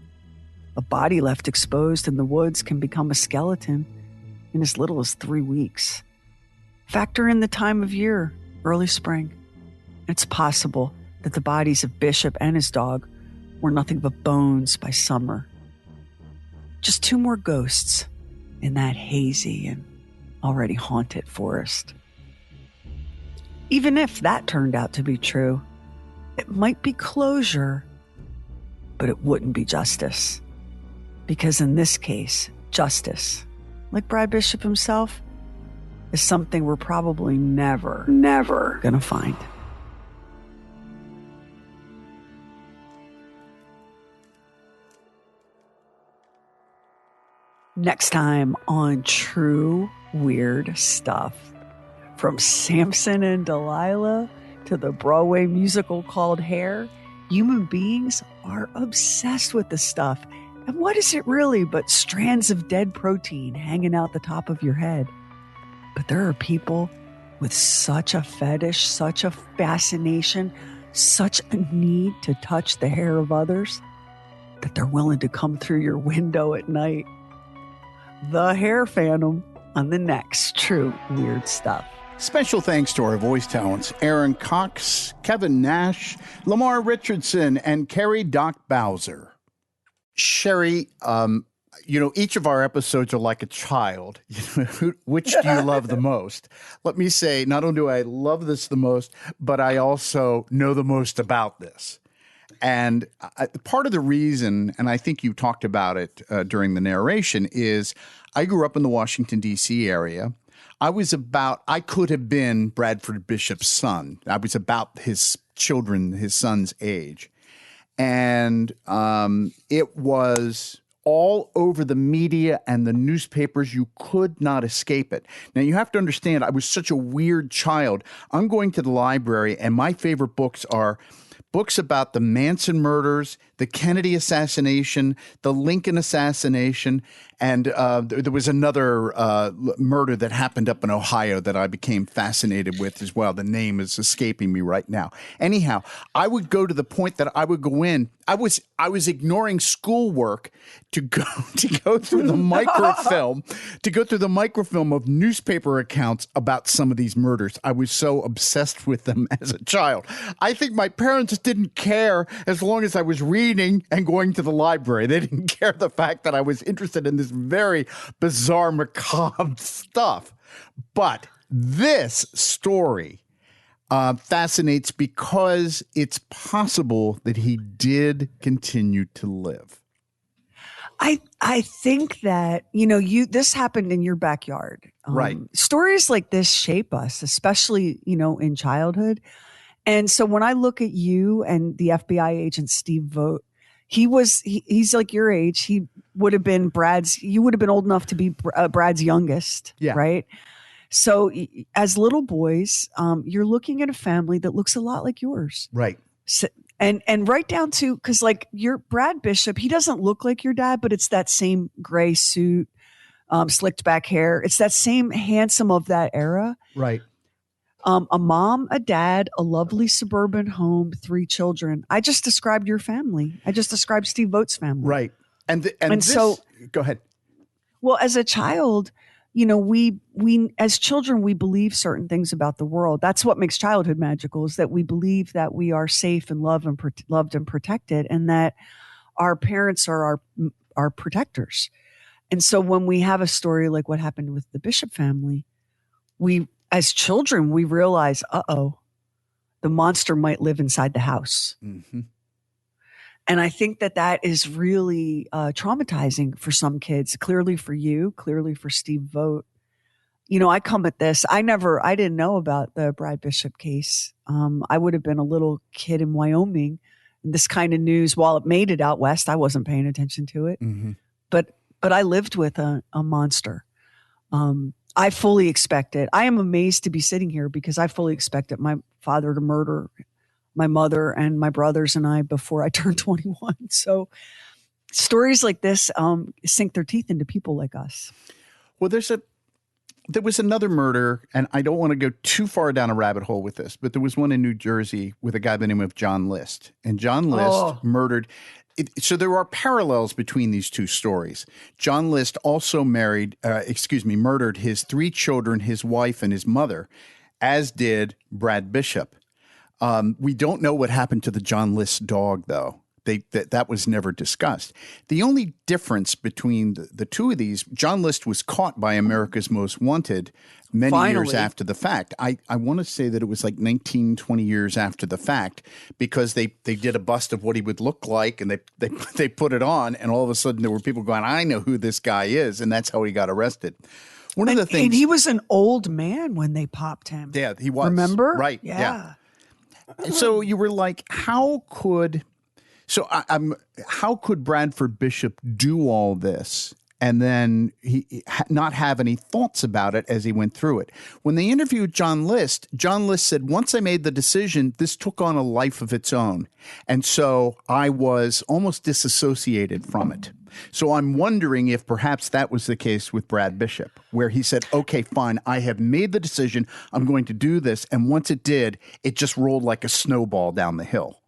A body left exposed in the woods can become a skeleton in as little as 3 weeks. Factor in the time of year, early spring. It's possible that the bodies of Bishop and his dog were nothing but bones by summer. Just 2 more ghosts in that hazy and already haunted forest. Even if that turned out to be true, it might be closure, but it wouldn't be justice. Because in this case, justice, like Brad Bishop himself, is something we're probably never gonna find. Next time on True Weird Stuff. From Samson and Delilah to the Broadway musical called Hair, human beings are obsessed with this stuff. And what is it really but strands of dead protein hanging out the top of your head? But there are people with such a fetish, such a fascination, such a need to touch the hair of others that they're willing to come through your window at night. The Hair Phantom on the next True Weird Stuff. Special thanks to our voice talents, Aaron Cox, Kevin Nash, Lamar Richardson, and Carrie Doc Bowser. Sherry, each of our episodes are like a child. Which do you love the most? Let me say, not only do I love this the most, but I also know the most about this. And part of the reason, and I think you talked about it during the narration, is I grew up in the Washington, D.C. area. I could have been Bradford Bishop's son. I was about his son's age. And it was all over the media and the newspapers. You could not escape it. Now, you have to understand, I was such a weird child. I'm going to the library, and my favorite books are books about the Manson murders, the Kennedy assassination, the Lincoln assassination, and there was another murder that happened up in Ohio that I became fascinated with as well. The name is escaping me right now. Anyhow, I would go to the point that I would go in. I was ignoring schoolwork to go through the microfilm of newspaper accounts about some of these murders. I was so obsessed with them as a child. I think my parents didn't care as long as I was reading and going to the library. They didn't care the fact that I was interested in this very bizarre, macabre stuff. But this story fascinates because it's possible that he did continue to live. I think that, this happened in your backyard. Right. Stories like this shape us, especially, in childhood. And so when I look at you and the FBI agent, Steve Vogt, he's like your age. You would have been old enough to be Brad's youngest. Yeah. Right. So as little boys, you're looking at a family that looks a lot like yours. Right. So, and right down to, because like your Brad Bishop, he doesn't look like your dad, but it's that same gray suit, slicked back hair. It's that same handsome of that era. Right. A mom, a dad, a lovely suburban home, 3 children. I just described your family. I just described Steve Vogt's family. Right. So go ahead. Well, as a child, we as children, we believe certain things about the world. That's what makes childhood magical, is that we believe that we are safe and loved and protected, and that our parents are our protectors. And so when we have a story like what happened with the Bishop family, as children, we realize, the monster might live inside the house. Mm-hmm. And I think that is really traumatizing for some kids, clearly for you, clearly for Steve Vogt. I come at this. I didn't know about the Brad Bishop case. I would have been a little kid in Wyoming. This kind of news, while it made it out west, I wasn't paying attention to it. Mm-hmm. But I lived with a monster. I fully expected. I am amazed to be sitting here because I fully expected my father to murder my mother and my brothers and I before I turned 21. So stories like this sink their teeth into people like us. Well, there was another murder, and I don't want to go too far down a rabbit hole with this, but there was one in New Jersey with a guy by the name of John List. And John List murdered. So there are parallels between these two stories. John List also murdered his 3 children, his wife, and his mother, as did Brad Bishop. We don't know what happened to the John List dog, though. That was never discussed. The only difference between the two of these, John List was caught by America's Most Wanted many years after the fact. I want to say that it was like 19, 20 years after the fact, because they did a bust of what he would look like, and they put it on, and all of a sudden there were people going, I know who this guy is, and that's how he got arrested. One of the things, and he was an old man when they popped him. Yeah, he was. Remember? Right. Yeah. So you were like, how could Bradford Bishop do all this and then he not have any thoughts about it as he went through it? When they interviewed John List said, once I made the decision, this took on a life of its own. And so I was almost disassociated from it. So I'm wondering if perhaps that was the case with Brad Bishop, where he said, okay, fine, I have made the decision. I'm going to do this. And once it did, it just rolled like a snowball down the hill.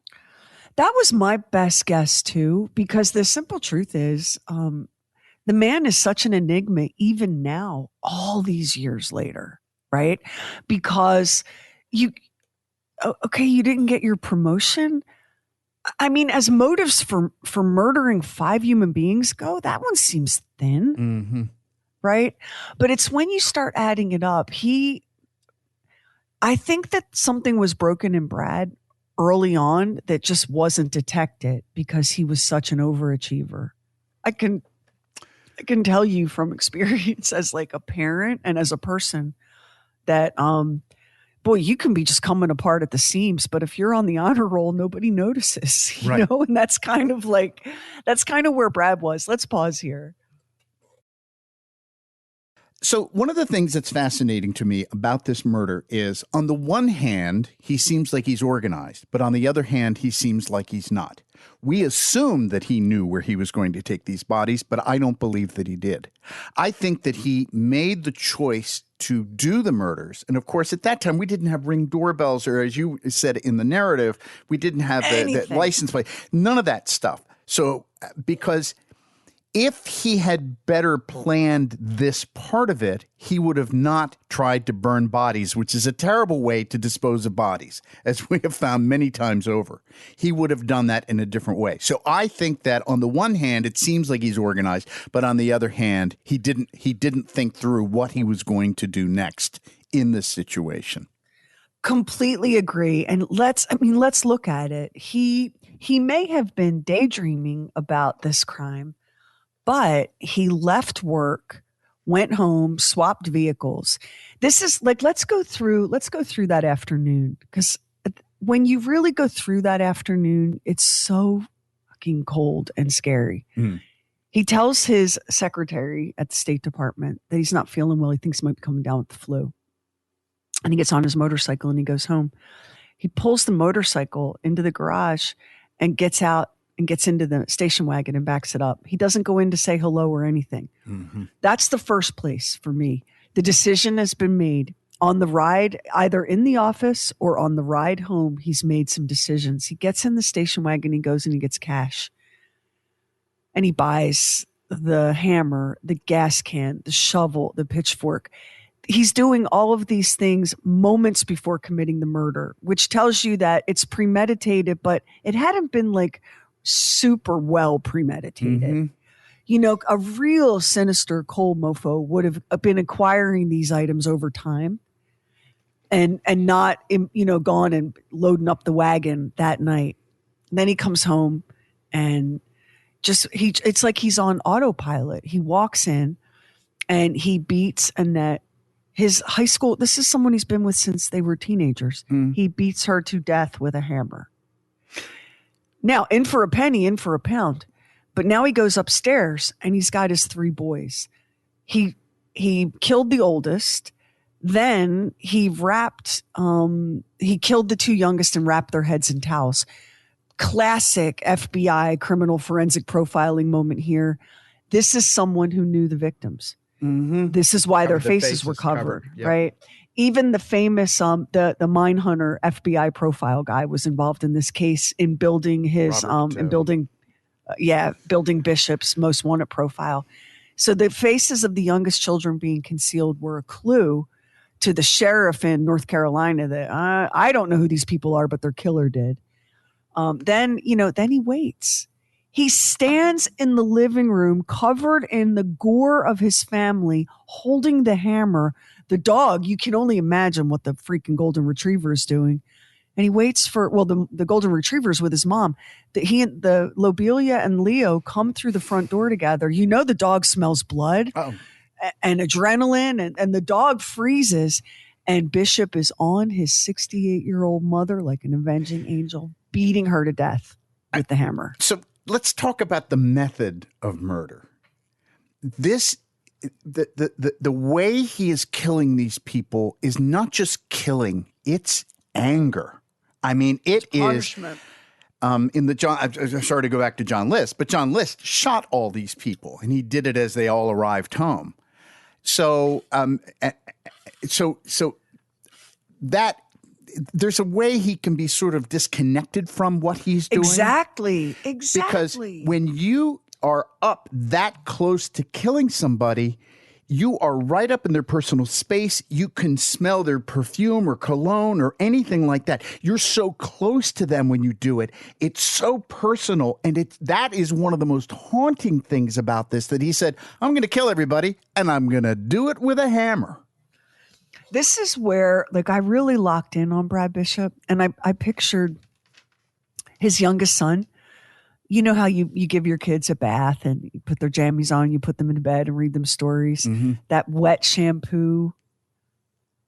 That was my best guess, too, because the simple truth is the man is such an enigma even now, all these years later, right? Because you didn't get your promotion. I mean, as motives for murdering 5 human beings go, that one seems thin, right? But it's when you start adding it up. I think that something was broken in Brad early on that just wasn't detected because he was such an overachiever. I can tell you from experience as like a parent and as a person that, boy, you can be just coming apart at the seams, but if you're on the honor roll, nobody notices, you know? And that's kind of where Brad was. Let's pause here. So one of the things that's fascinating to me about this murder is, on the one hand, he seems like he's organized, but on the other hand, he seems like he's not. We assume that he knew where he was going to take these bodies, but I don't believe that he did. I think that he made the choice to do the murders. And of course, at that time, we didn't have Ring doorbells, or as you said in the narrative, we didn't have the license plate, none of that stuff. So because if he had better planned this part of it, he would have not tried to burn bodies, which is a terrible way to dispose of bodies, as we have found many times over. He would have done that in a different way. So I think that on the one hand, it seems like he's organized, but on the other hand, he didn't think through what he was going to do next in this situation. Completely agree. And let's look at it. He may have been daydreaming about this crime, but he left work, went home, swapped vehicles. This is like, let's go through that afternoon, because when you really go through that afternoon, it's so fucking cold and scary. He tells his secretary at the State Department that he's not feeling well. He thinks he might be coming down with the flu. And he gets on his motorcycle and he goes home. He pulls the motorcycle into the garage and gets out and gets into the station wagon and backs it up. He doesn't go in to say hello or anything. That's the first place for me. The decision has been made on the ride, either in the office or on the ride home. He's made some decisions. He gets in the station wagon, he goes and he gets cash. And he buys the hammer, the gas can, the shovel, the pitchfork. He's doing all of these things moments before committing the murder, which tells you that it's premeditated, but it hadn't been like super well premeditated. You know, a real sinister cold mofo would have been acquiring these items over time and not, gone and loading up the wagon that night. And then he comes home and it's like he's on autopilot. He walks in and he beats Annette, his high school. This is someone he's been with since they were teenagers. He beats her to death with a hammer. Now, in for a penny, in for a pound. But now he goes upstairs and he's got his 3 boys. He killed the oldest. Then he he killed the 2 youngest and wrapped their heads in towels. Classic FBI criminal forensic profiling moment here. This is someone who knew the victims. This is why their faces were covered. Yep. Right? Even the famous, the mine hunter FBI profile guy was involved in this case in building his, building Bishop's most wanted profile. So the faces of the youngest children being concealed were a clue to the sheriff in North Carolina that I don't know who these people are, but their killer did. Then he waits. He stands in the living room covered in the gore of his family, holding the hammer. The dog, you can only imagine what the freaking golden retriever is doing. And he waits for, the golden retriever's with his mom. The Lobelia and Leo come through the front door together. You know, the dog smells blood and adrenaline, and the dog freezes. And Bishop is on his 68-year-old mother like an avenging angel, beating her to death with the hammer. So let's talk about the method of murder. The way he is killing these people is not just killing, it's anger. I mean, it's punishment. I'm sorry to go back to John List, but John List shot all these people and he did it as they all arrived home. So that there's a way he can be sort of disconnected from what he's doing. Exactly. Because when you are up that close to killing somebody, you are right up in their personal space. You can smell their perfume or cologne or anything like that. You're so close to them when you do it. It's so personal. And that is one of the most haunting things about this, that he said, I'm going to kill everybody and I'm going to do it with a hammer. This is where, like, I really locked in on Brad Bishop, and I pictured his youngest son. You know how you give your kids a bath and you put their jammies on, you put them in bed and read them stories. Mm-hmm. That wet shampoo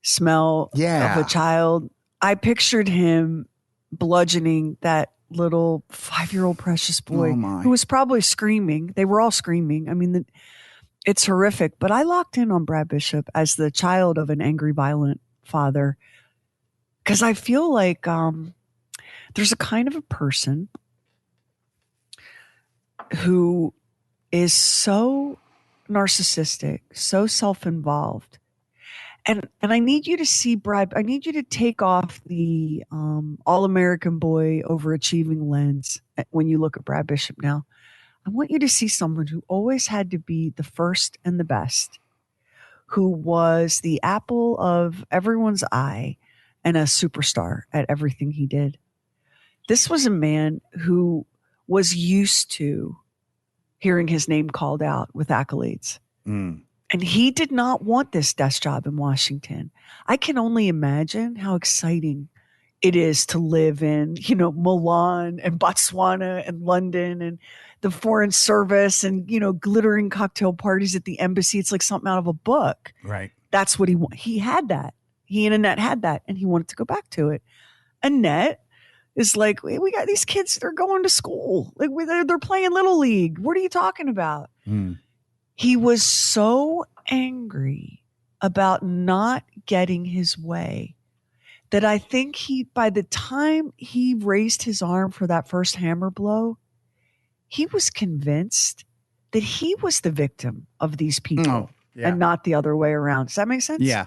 smell of a child. I pictured him bludgeoning that little 5-year-old precious boy who was probably screaming. They were all screaming. I mean, it's horrific. But I locked in on Brad Bishop as the child of an angry, violent father, because I feel like there's a kind of a person who is so narcissistic, so self-involved. And I need you to see Brad. I need you to take off the all-American boy overachieving lens when you look at Brad Bishop now. I want you to see someone who always had to be the first and the best, who was the apple of everyone's eye and a superstar at everything he did. This was a man who was used to hearing his name called out with accolades. Mm. And he did not want this desk job in Washington. I can only imagine how exciting it is to live in, Milan and Botswana and London and the Foreign Service and, glittering cocktail parties at the embassy. It's like something out of a book. Right. That's what he had that. He and Annette had that, and he wanted to go back to it. Annette is like, we got these kids, they're going to school. Like they're playing Little League. What are you talking about? Mm. He was so angry about not getting his way that I think by the time he raised his arm for that first hammer blow, he was convinced that he was the victim of these people and not the other way around. Does that make sense? Yeah.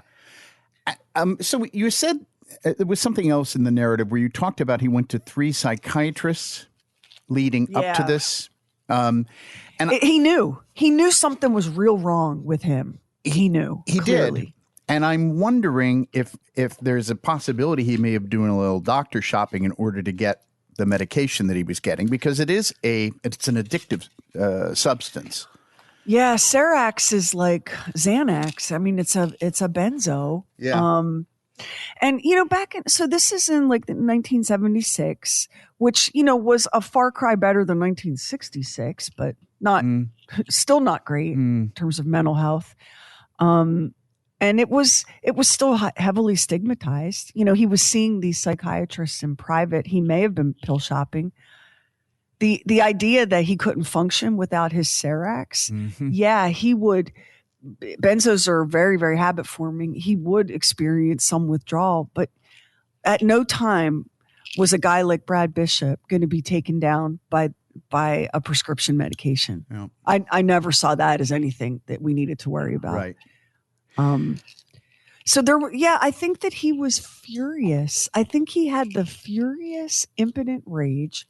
So you said there was something else in the narrative where you talked about he went to 3 psychiatrists leading up to this. And he knew something was real wrong with him. He knew. He clearly. did. And I'm wondering if there's a possibility he may have doing a little doctor shopping in order to get the medication that he was getting, because it's an addictive substance. Yeah, Serax is like Xanax. I mean, it's a benzo. Yeah. And so this is in like 1976, which was a far cry better than 1966, but still not great in terms of mental health. And it was still heavily stigmatized. He was seeing these psychiatrists in private. He may have been pill shopping. The idea that he couldn't function without his Serax, he would. Benzos are very, very habit forming. He would experience some withdrawal, but at no time was a guy like Brad Bishop going to be taken down by a prescription medication. Yeah. I never saw that as anything that we needed to worry about. Right. So I think that he was furious. I think he had the furious, impotent rage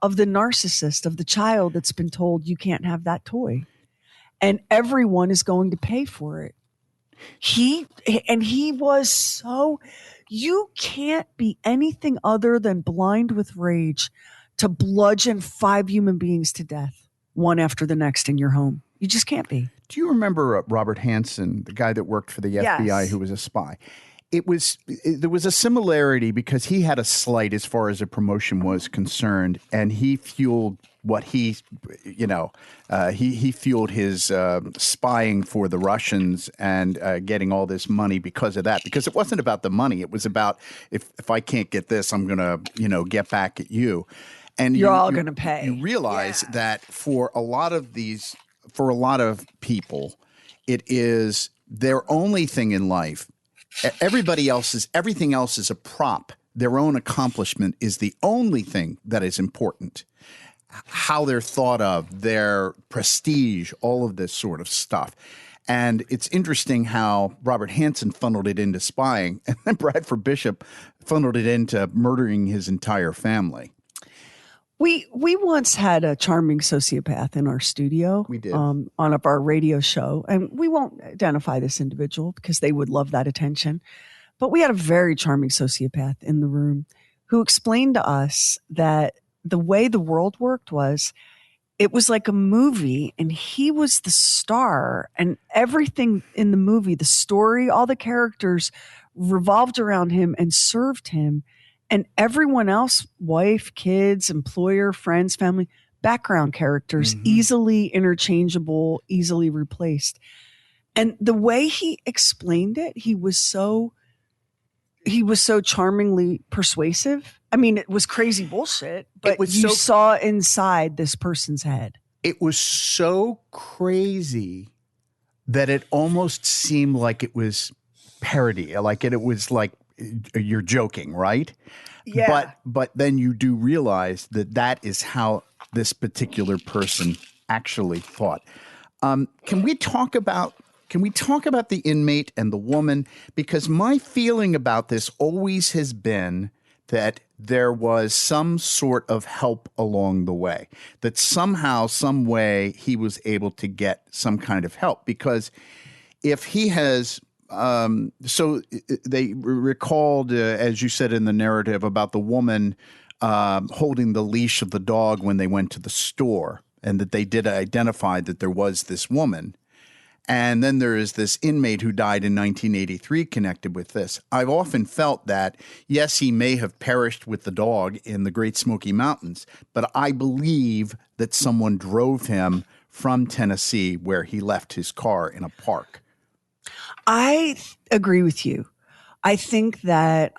of the narcissist, of the child that's been told you can't have that toy. And everyone is going to pay for it. He was so, you can't be anything other than blind with rage to bludgeon 5 human beings to death, one after the next in your home. You just can't be. Do you remember Robert Hansen, the guy that worked for the FBI who was a spy? There was a similarity because he had a slight as far as a promotion was concerned, and he fueled what he fueled his spying for the Russians and getting all this money because of that. Because it wasn't about the money; it was about if I can't get this, I'm gonna get back at you, and you're all gonna pay. You realize that for a lot of people, it is their only thing in life. Everything else is a prop. Their own accomplishment is the only thing that is important. How they're thought of, their prestige, all of this sort of stuff. And it's interesting how Robert Hansen funneled it into spying, and then Bradford Bishop funneled it into murdering his entire family. We once had a charming sociopath in our studio. We did. On our radio show, and we won't identify this individual because they would love that attention. But we had a very charming sociopath in the room who explained to us that the way the world worked was it was like a movie, and he was the star, and everything in the movie, the story, all the characters revolved around him and served him. And everyone else, wife, kids, employer, friends, family, background characters, easily interchangeable, easily replaced. And the way he explained it, he was so charmingly persuasive. I mean, it was crazy bullshit, but you saw inside this person's head. It was so crazy that it almost seemed like it was parody, like it was like you're joking, right? Yeah. But then you do realize that is how this particular person actually thought. Can we talk about the inmate and the woman? Because my feeling about this always has been that there was some sort of help along the way, that somehow, some way he was able to get some kind of help. Because if he has, so they recalled, as you said in the narrative, about the woman holding the leash of the dog when they went to the store, and that they did identify that there was this woman. And then there is this inmate who died in 1983 connected with this. I've often felt that, yes, he may have perished with the dog in the Great Smoky Mountains, but I believe that someone drove him from Tennessee, where he left his car in a park. I agree with you. I think that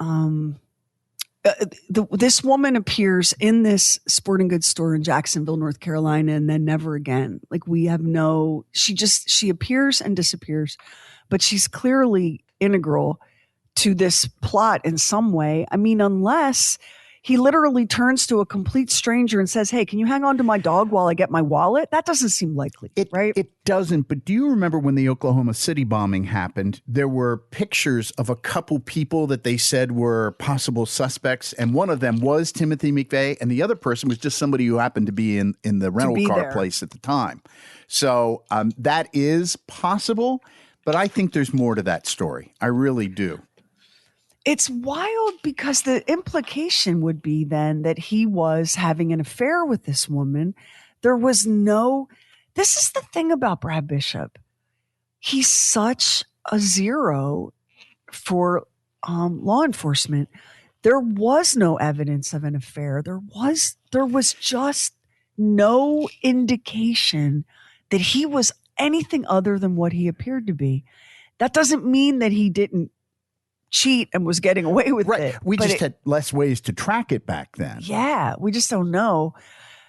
this woman appears in this sporting goods store in Jacksonville, North Carolina, and then never again. Like, we have she appears and disappears, but she's clearly integral to this plot in some way. I mean, unless he literally turns to a complete stranger and says, "Hey, can you hang on to my dog while I get my wallet?" That doesn't seem likely, right? It doesn't. But do you remember when the Oklahoma City bombing happened? There were pictures of a couple people that they said were possible suspects, and one of them was Timothy McVeigh, and the other person was just somebody who happened to be in the rental car place at the time. So that is possible, but I think there's more to that story. I really do. It's wild because the implication would be then that he was having an affair with this woman. This is the thing about Brad Bishop. He's such a zero for law enforcement. There was no evidence of an affair. There was just no indication that he was anything other than what he appeared to be. That doesn't mean that he didn't cheat and was getting away with it. We just had less ways to track it back then. Yeah, we just don't know.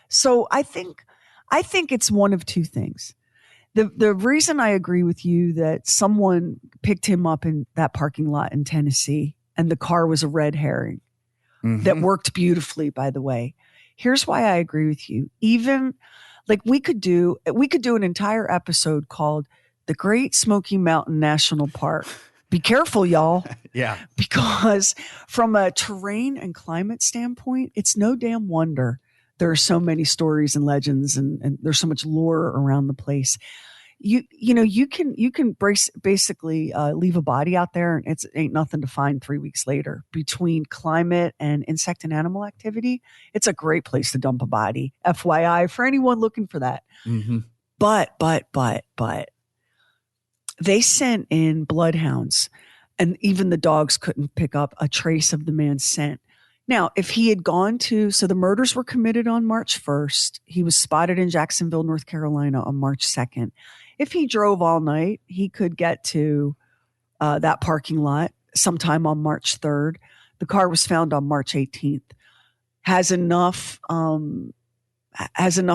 So I think it's one of two things. The reason I agree with you that someone picked him up in that parking lot in Tennessee and the car was a red herring that worked beautifully, by the way. Here's why I agree with you. Even like we could do an entire episode called The Great Smoky Mountain National Park. Be careful, y'all. Yeah. Because from a terrain and climate standpoint, it's no damn wonder there are so many stories and legends and there's so much lore around the place. You can basically leave a body out there and it ain't nothing to find 3 weeks later. Between climate and insect and animal activity, it's a great place to dump a body. FYI, for anyone looking for that. Mm-hmm. But they sent in bloodhounds, and even the dogs couldn't pick up a trace of the man's scent. Now, if he had so the murders were committed on March 1st. He was spotted in Jacksonville, North Carolina on March 2nd. If he drove all night, he could get to that parking lot sometime on March 3rd. The car was found on March 18th. Has enough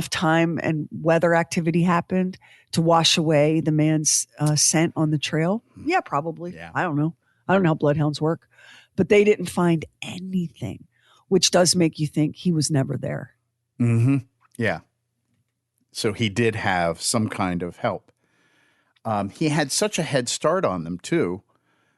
time and weather activity happened to wash away the man's scent on the trail? Yeah, probably. Yeah. I don't know how bloodhounds work, but they didn't find anything, which does make you think he was never there. Mm-hmm. Yeah. So he did have some kind of help. He had such a head start on them too,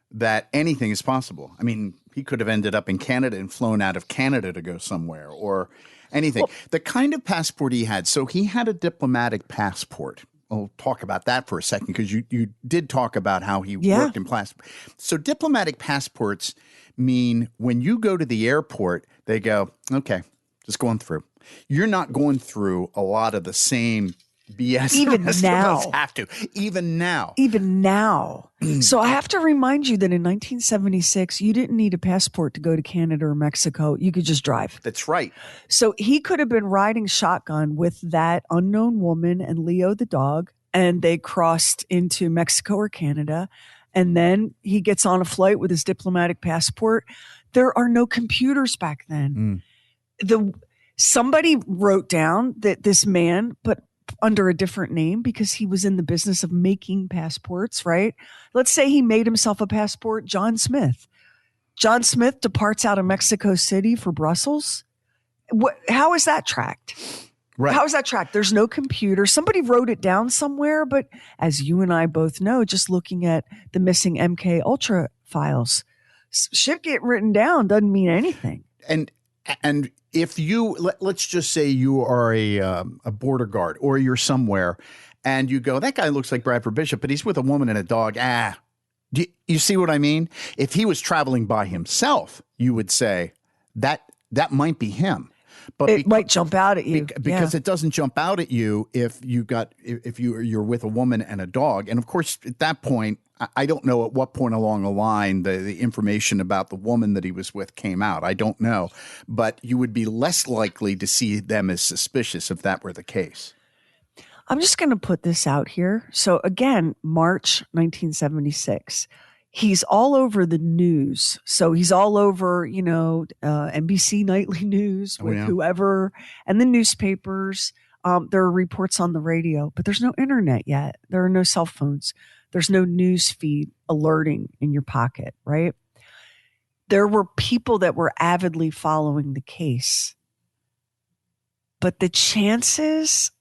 that anything is possible. I mean, he could have ended up in Canada and flown out of Canada to go somewhere, or anything. The kind of passport he had. So he had a diplomatic passport. We'll talk about that for a second because you did talk about how he worked in plastic. So diplomatic passports mean when you go to the airport, they go, okay, just going through. You're not going through a lot of the same BS Even the rest now. of us have to. Even now. So I have to remind you that in 1976, you didn't need a passport to go to Canada or Mexico. You could just drive. That's right. So he could have been riding shotgun with that unknown woman and Leo the dog, and they crossed into Mexico or Canada. And then he gets on a flight with his diplomatic passport. There are no computers back then. Somebody wrote down that this man, but under a different name because he was in the business of making passports, right? Let's say he made himself a passport, John Smith. John Smith departs out of Mexico City for Brussels. How is that tracked? Right. How is that tracked? There's no computer. Somebody wrote it down somewhere, but as you and I both know, just looking at the missing MK Ultra files, shit get written down doesn't mean anything. And if you let's just say you are a border guard or you're somewhere and you go, that guy looks like Bradford Bishop, but he's with a woman and a dog. Do you see what I mean? If he was traveling by himself, you would say that might be him. But it might jump out at you because it doesn't jump out at you if you're with a woman and a dog. And of course, at that point, I don't know at what point along the line the information about the woman that he was with came out. I don't know, but you would be less likely to see them as suspicious if that were the case. I'm just going to put this out here. So again, March 1976. He's all over the news. So he's all over, NBC Nightly News with whoever and the newspapers. There are reports on the radio, but there's no internet yet. There are no cell phones. There's no news feed alerting in your pocket, right? There were people that were avidly following the case. But the chances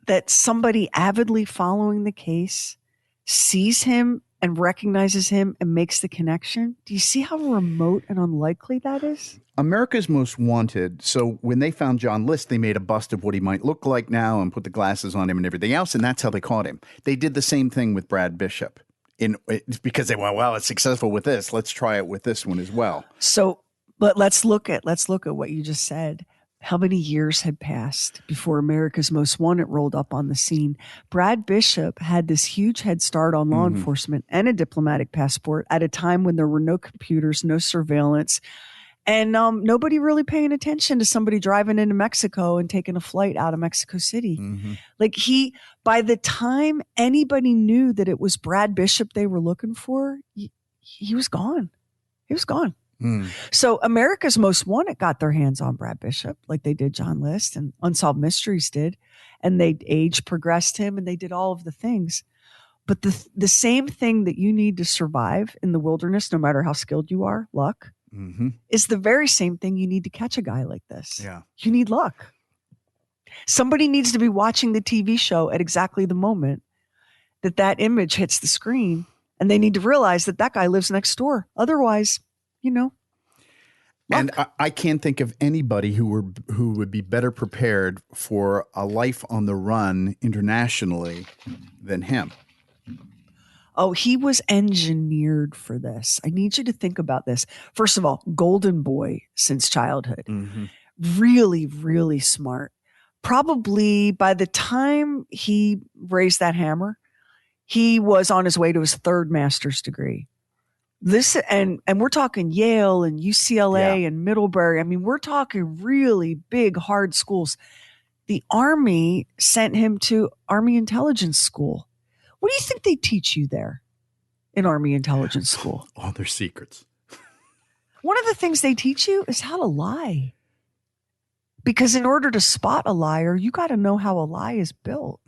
that somebody avidly following the case sees him and recognizes him and makes the connection. Do you see how remote and unlikely that is? America's Most Wanted. So when they found John List, they made a bust of what he might look like now and put the glasses on him and everything else. And that's how they caught him. They did the same thing with Brad Bishop because they went, well, it's successful with this. Let's try it with this one as well. So, but let's look at what you just said. How many years had passed before America's Most Wanted rolled up on the scene? Brad Bishop had this huge head start on law enforcement and a diplomatic passport at a time when there were no computers, no surveillance, and nobody really paying attention to somebody driving into Mexico and taking a flight out of Mexico City. Like by the time anybody knew that it was Brad Bishop they were looking for, he was gone. He was gone. So America's Most Wanted got their hands on Brad Bishop like they did John List and Unsolved Mysteries did. And they age progressed him and they did all of the things. But the same thing that you need to survive in the wilderness, no matter how skilled you are, luck, is the very same thing you need to catch a guy like this. Yeah. You need luck. Somebody needs to be watching the TV show at exactly the moment that image hits the screen. And they need to realize that guy lives next door. Otherwise, luck. And I can't think of anybody who would be better prepared for a life on the run internationally than him. Oh, he was engineered for this. I need you to think about this. First of all, golden boy since childhood. Really, really smart. Probably by the time he raised that hammer, he was on his way to his third master's degree. This and we're talking Yale and UCLA and Middlebury. I mean, we're talking really big, hard schools. The Army sent him to Army Intelligence School. What do you think they teach you there in Army Intelligence School? All their secrets. One of the things they teach you is how to lie. Because in order to spot a liar, you got to know how a lie is built,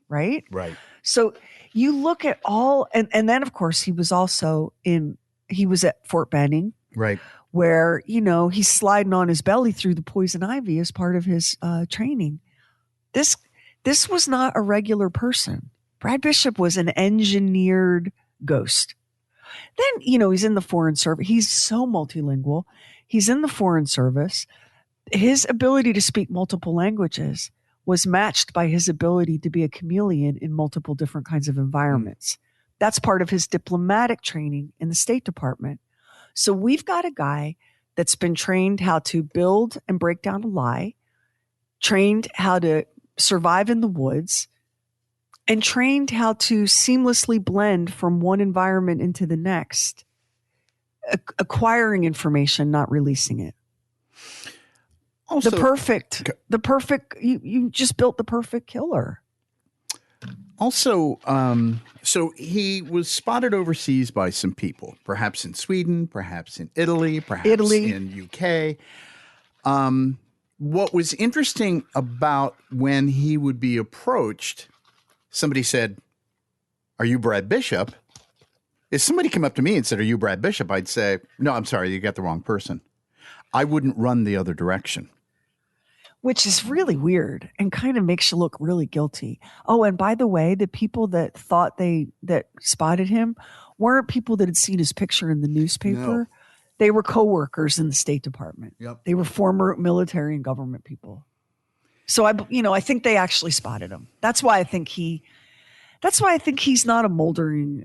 right? Right. So you look at all, and then of course he was at Fort Benning, right, where he's sliding on his belly through the poison ivy as part of his training. This was not a regular person. Brad Bishop was an engineered ghost. Then he's in the Foreign Service. He's so multilingual. He's in the Foreign Service. his ability to speak multiple languages was matched by his ability to be a chameleon in multiple different kinds of environments. That's part of his diplomatic training in the State Department. So we've got a guy that's been trained how to build and break down a lie, trained how to survive in the woods, and trained how to seamlessly blend from one environment into the next, acquiring information, not releasing it. Also, the perfect, you just built the perfect killer. Also, so he was spotted overseas by some people, perhaps in Sweden, perhaps in Italy, perhaps in UK. What was interesting about when he would be approached, somebody said, "Are you Brad Bishop?" If somebody came up to me and said, "Are you Brad Bishop?" I'd say, "No, I'm sorry, you got the wrong person." I wouldn't run the other direction. Which is really weird and kind of makes you look really guilty. Oh, and by the way, the people that thought that spotted him weren't people that had seen his picture in the newspaper. No. They were coworkers in the State Department. Yep. They were former military and government people. So I think they actually spotted him. That's why I think he's not a moldering,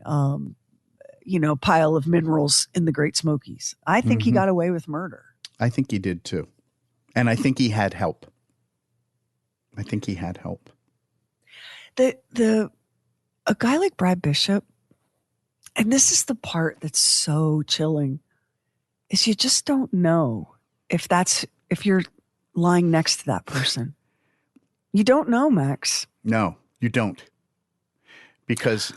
pile of minerals in the Great Smokies. I think he got away with murder. I think he did too. And I think he had help. A guy like Brad Bishop, and this is the part that's so chilling, is you just don't know if you're lying next to that person. You don't know, Max. No, you don't. Because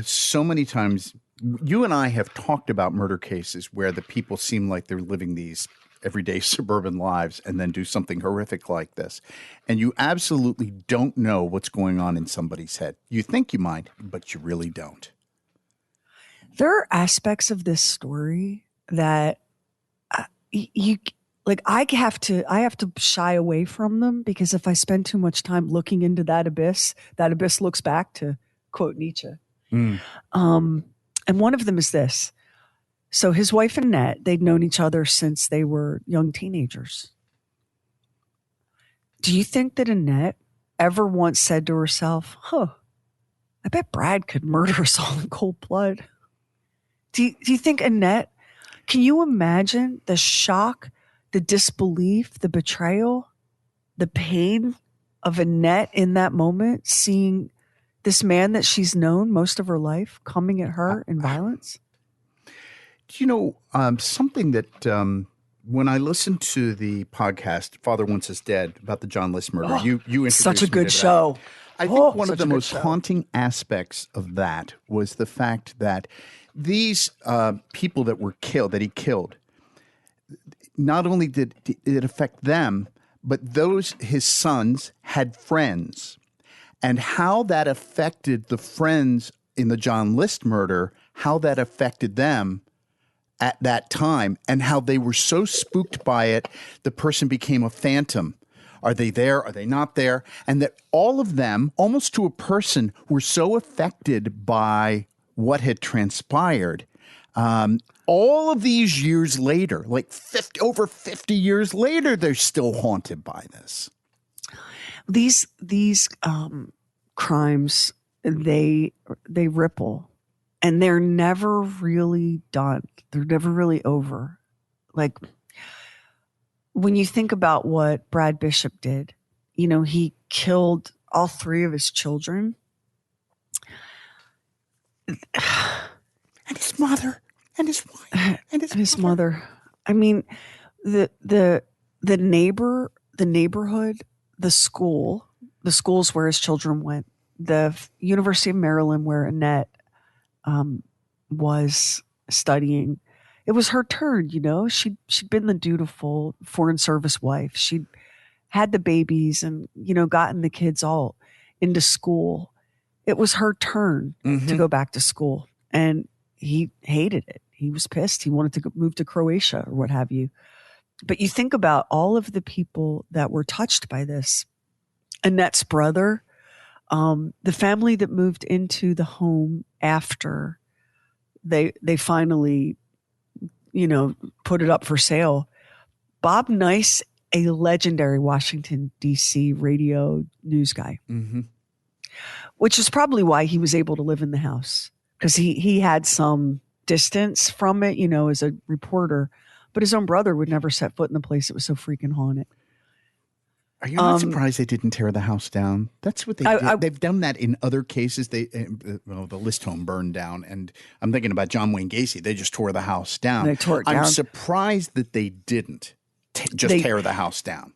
so many times, you and I have talked about murder cases where the people seem like they're living these everyday suburban lives and then do something horrific like this. And you absolutely don't know what's going on in somebody's head. You think you might, but you really don't. There are aspects of this story that I have to shy away from them, because if I spend too much time looking into that abyss looks back, to quote Nietzsche. And one of them is this. So his wife, Annette, they'd known each other since they were young teenagers. Do you think that Annette ever once said to herself, I bet Brad could murder us all in cold blood? Do you think Annette, can you imagine the shock, the disbelief, the betrayal, the pain of Annette in that moment, seeing this man that she's known most of her life coming at her in violence? Do you know something that when I listened to the podcast "Father Once Is Dead" about the John List murder, you introduced such a good show. I think one of the most haunting aspects of that was the fact that these people that he killed, not only did it affect them, but his sons had friends, and how that affected the friends in the John List murder, how that affected them at that time, and how they were so spooked by it, the person became a phantom. Are they there? Are they not there? And that all of them, almost to a person, were so affected by what had transpired. All of these years later, over 50 years later, they're still haunted by this. These crimes, they ripple. And they're never really done. They're never really over. Like, when you think about what Brad Bishop did, he killed all three of his children. And his mother. And his wife. And his mother. I mean, the neighborhood, the schools where his children went, the University of Maryland where Annette was studying. It was her turn, She'd been the dutiful Foreign Service wife. She'd had the babies and, gotten the kids all into school. It was her turn to go back to school. And he hated it. He was pissed. He wanted to move to Croatia or what have you. But you think about all of the people that were touched by this. Annette's brother, the family that moved into the home after they finally, put it up for sale. Bob Nice a legendary Washington, D.C. radio news guy, which is probably why he was able to live in the house, because he had some distance from it, as a reporter. But his own brother would never set foot in the place that was so freaking haunted. Are you not surprised they didn't tear the house down? That's what they did. They've done that in other cases. The List home burned down, and I'm thinking about John Wayne Gacy. They just tore the house down. They tore it down. I'm surprised that they didn't tear the house down.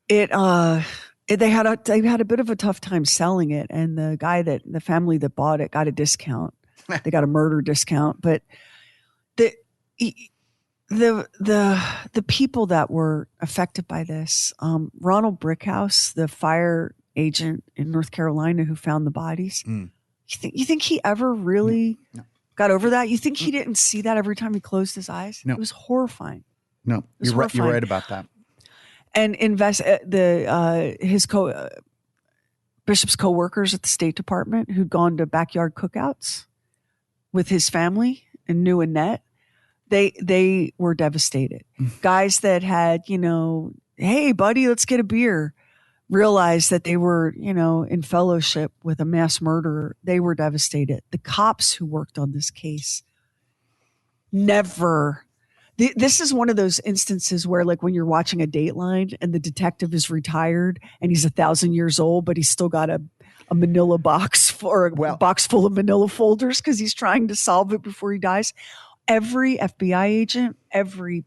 They had a bit of a tough time selling it, and the family that bought it got a discount. They got a murder discount, but the people that were affected by this, Ronald Brickhouse, the fire agent in North Carolina who found the bodies, you think he ever really got over that? You think he didn't see that every time he closed his eyes? No. It was horrifying. No, you're right. You're right about that. And Bishop's co-workers at the State Department who'd gone to backyard cookouts with his family in New Annette, they were devastated. Guys that had, hey, buddy, let's get a beer, realized that they were, in fellowship with a mass murderer. They were devastated. The cops who worked on this case never. This is one of those instances where, like, when you're watching a Dateline and the detective is retired and he's 1,000 years old, but he's still got a manila box or a box full of manila folders because he's trying to solve it before he dies. Every FBI agent, every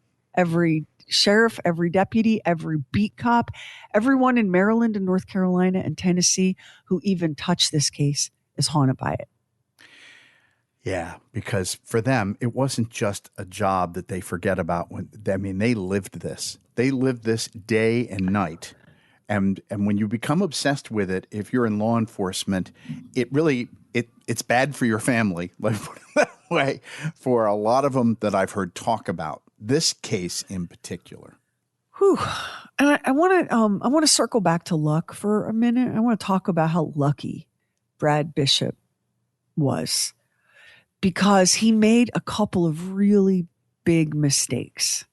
sheriff, every deputy, every beat cop, everyone in Maryland and North Carolina and Tennessee who even touched this case is haunted by it. Yeah, because for them, it wasn't just a job that they forget about. They lived this. They lived this day and night. And when you become obsessed with it, if you're in law enforcement, it's bad for your family, let's put it that way, for a lot of them that I've heard talk about. This case in particular. Whew. And I want to circle back to luck for a minute. I want to talk about how lucky Brad Bishop was, because he made a couple of really big mistakes.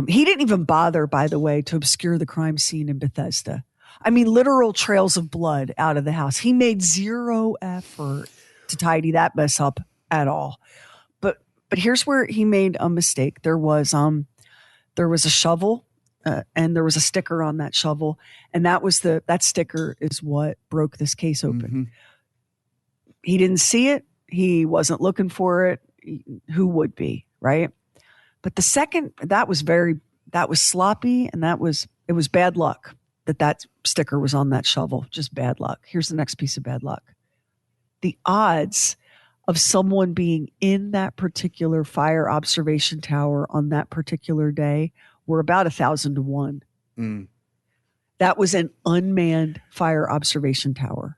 He didn't even bother, by the way, to obscure the crime scene in Bethesda. I mean, literal trails of blood out of the house. He made zero effort to tidy that mess up at all. But here's where he made a mistake. There was a shovel and there was a sticker on that shovel, and that sticker is what broke this case open. Mm-hmm. He didn't see it. He wasn't looking for it. Who would be, right? But the second, that was sloppy, and it was bad luck that sticker was on that shovel. Just bad luck. Here's the next piece of bad luck. The odds of someone being in that particular fire observation tower on that particular day were about 1,000 to 1. Mm. That was an unmanned fire observation tower.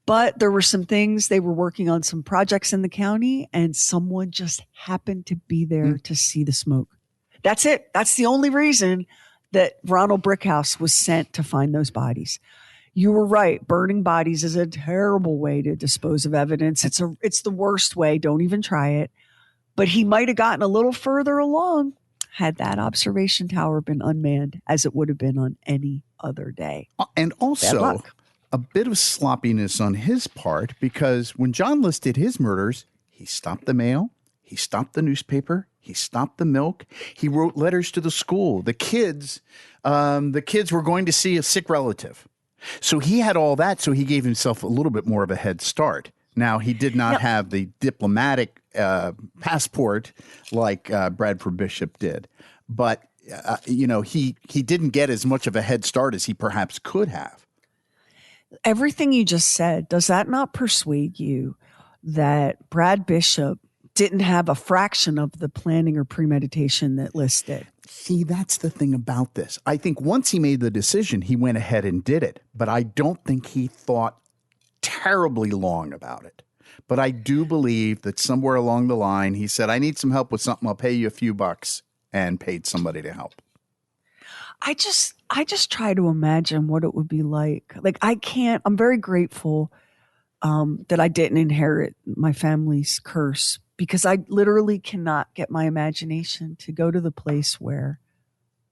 But there were some things, they were working on some projects in the county, and someone just happened to be there to see the smoke. That's it. That's the only reason that Ronald Brickhouse was sent to find those bodies. You were right. Burning bodies is a terrible way to dispose of evidence. It's the worst way. Don't even try it. But he might have gotten a little further along had that observation tower been unmanned, as it would have been on any other day. And also a bit of sloppiness on his part, because when John List did his murders, he stopped the mail, he stopped the newspaper, he stopped the milk, he wrote letters to the school. The kids were going to see a sick relative. So he had all that, so he gave himself a little bit more of a head start. Now, he did not have the diplomatic passport like Bradford Bishop did, but he didn't get as much of a head start as he perhaps could have. Everything you just said, does that not persuade you that Brad Bishop didn't have a fraction of the planning or premeditation that List did? See, that's the thing about this. I think once he made the decision, he went ahead and did it. But I don't think he thought terribly long about it. But I do believe that somewhere along the line, he said, I need some help with something. I'll pay you a few bucks, and paid somebody to help. I just try to imagine what it would be like. Like, I'm very grateful that I didn't inherit my family's curse, because I literally cannot get my imagination to go to the place where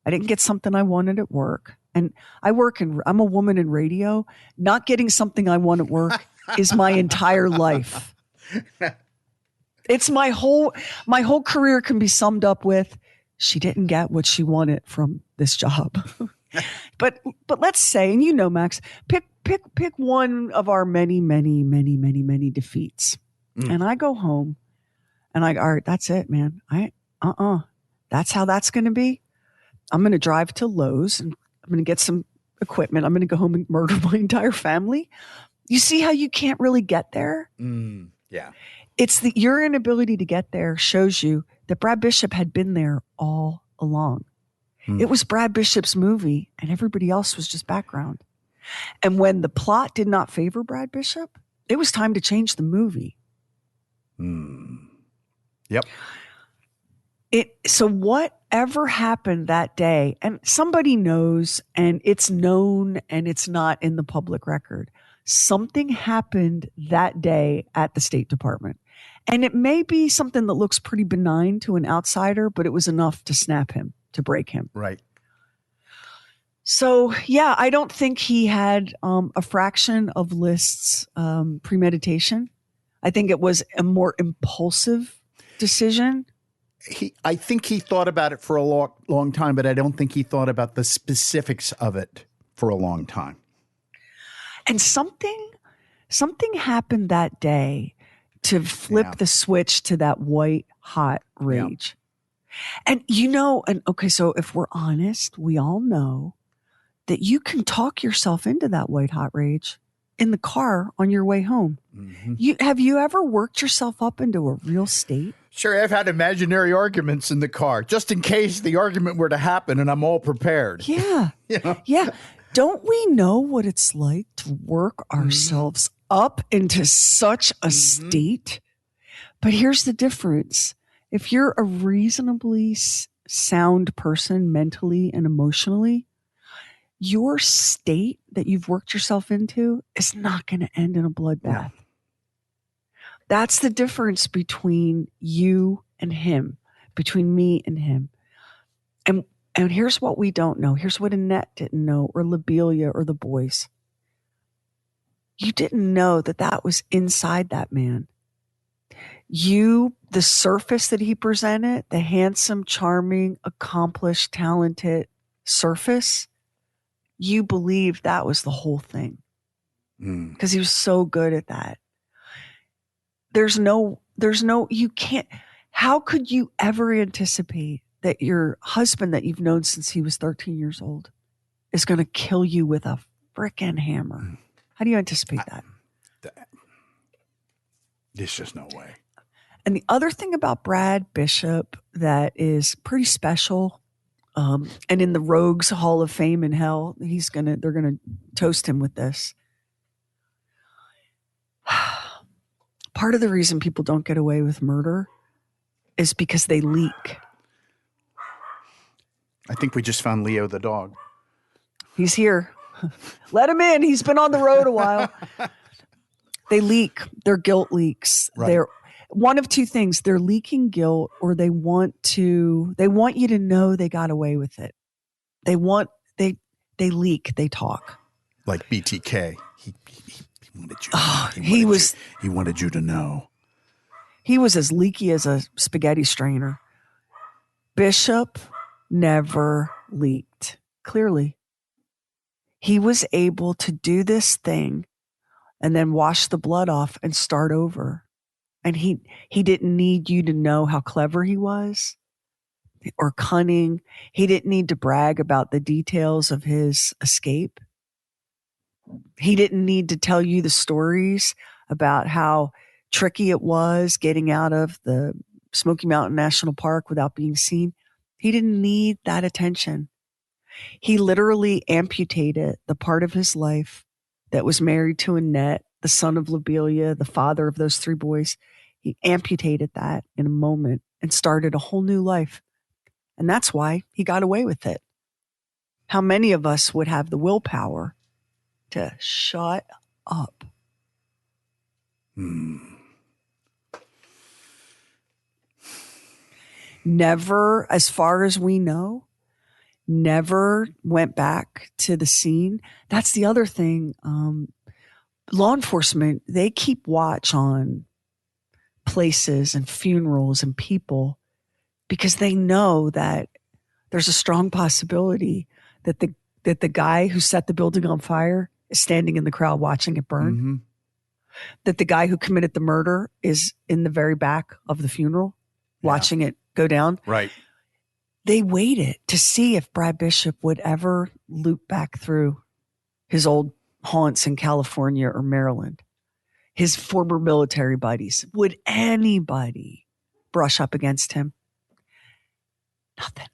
I didn't get something I wanted at work. And I'm a woman in radio. Not getting something I want at work is my entire life. It's my whole career can be summed up with, she didn't get what she wanted from this job. But let's say, and you know, Max, pick one of our many defeats. And I go home and all right, that's it, man. That's how that's going to be. I'm going to drive to Lowe's and I'm going to get some equipment. I'm going to go home and murder my entire family. You see how you can't really get there? Yeah. It's your inability to get there shows you that Brad Bishop had been there all along. It was Brad Bishop's movie and everybody else was just background. And when the plot did not favor Brad Bishop, it was time to change the movie. Yep. So whatever happened that day, and somebody knows, and it's known, and it's not in the public record, something happened that day at the State Department. And it may be something that looks pretty benign to an outsider, but it was enough to snap him, to break him. Right. So, yeah, I don't think he had a fraction of List's premeditation. I think it was a more impulsive decision. I think he thought about it for a long time, but I don't think he thought about the specifics of it for a long time. And something happened that day to flip the switch to that white hot rage. Yeah. And so if we're honest, we all know that you can talk yourself into that white hot rage in the car on your way home. Have you ever worked yourself up into a real state? Sure, I've had imaginary arguments in the car, just in case the argument were to happen and I'm all prepared. Yeah. Yeah. Don't we know what it's like to work ourselves up into such a state? But here's the difference. If you're a reasonably sound person mentally and emotionally, your state that you've worked yourself into is not going to end in a bloodbath. No. That's the difference between you and him, between me and him. And here's what we don't know. Here's what Annette didn't know, or Lobelia, or the boys. You didn't know that was inside that man. The surface that he presented, the handsome, charming, accomplished, talented surface, you believed that was the whole thing. Because he was so good at that. You can't, how could you ever anticipate that your husband that you've known since he was 13 years old is going to kill you with a frickin' hammer? How do you anticipate that? There's just no way. And the other thing about Brad Bishop that is pretty special, and in the Rogues Hall of Fame in hell, they're gonna toast him with this. Part of the reason people don't get away with murder is because they leak. I think we just found Leo the dog. He's here. Let him in. He's been on the road a while. They leak. They're guilt leaks. Right. They're one of two things. They're leaking guilt, or they want you to know they got away with it. They leak, they talk. Like BTK. He wanted you. He wanted you to know. He was as leaky as a spaghetti strainer. Bishop never leaked. Clearly. He was able to do this thing and then wash the blood off and start over. And he didn't need you to know how clever he was or cunning. He didn't need to brag about the details of his escape. He didn't need to tell you the stories about how tricky it was getting out of the Smoky Mountain National Park without being seen. He didn't need that attention. He literally amputated the part of his life that was married to Annette, the son of Lobelia, the father of those three boys. He amputated that in a moment and started a whole new life. And that's why he got away with it. How many of us would have the willpower to shut up? Never, as far as we know, never went back to the scene. That's the other thing. Law enforcement, they keep watch on places and funerals and people because they know that there's a strong possibility that the guy who set the building on fire is standing in the crowd watching it burn. Mm-hmm. That the guy who committed the murder is in the very back of the funeral watching it go down. Right. They waited to see if Brad Bishop would ever loop back through his old haunts in California or Maryland, his former military buddies. Would anybody brush up against him? Nothing.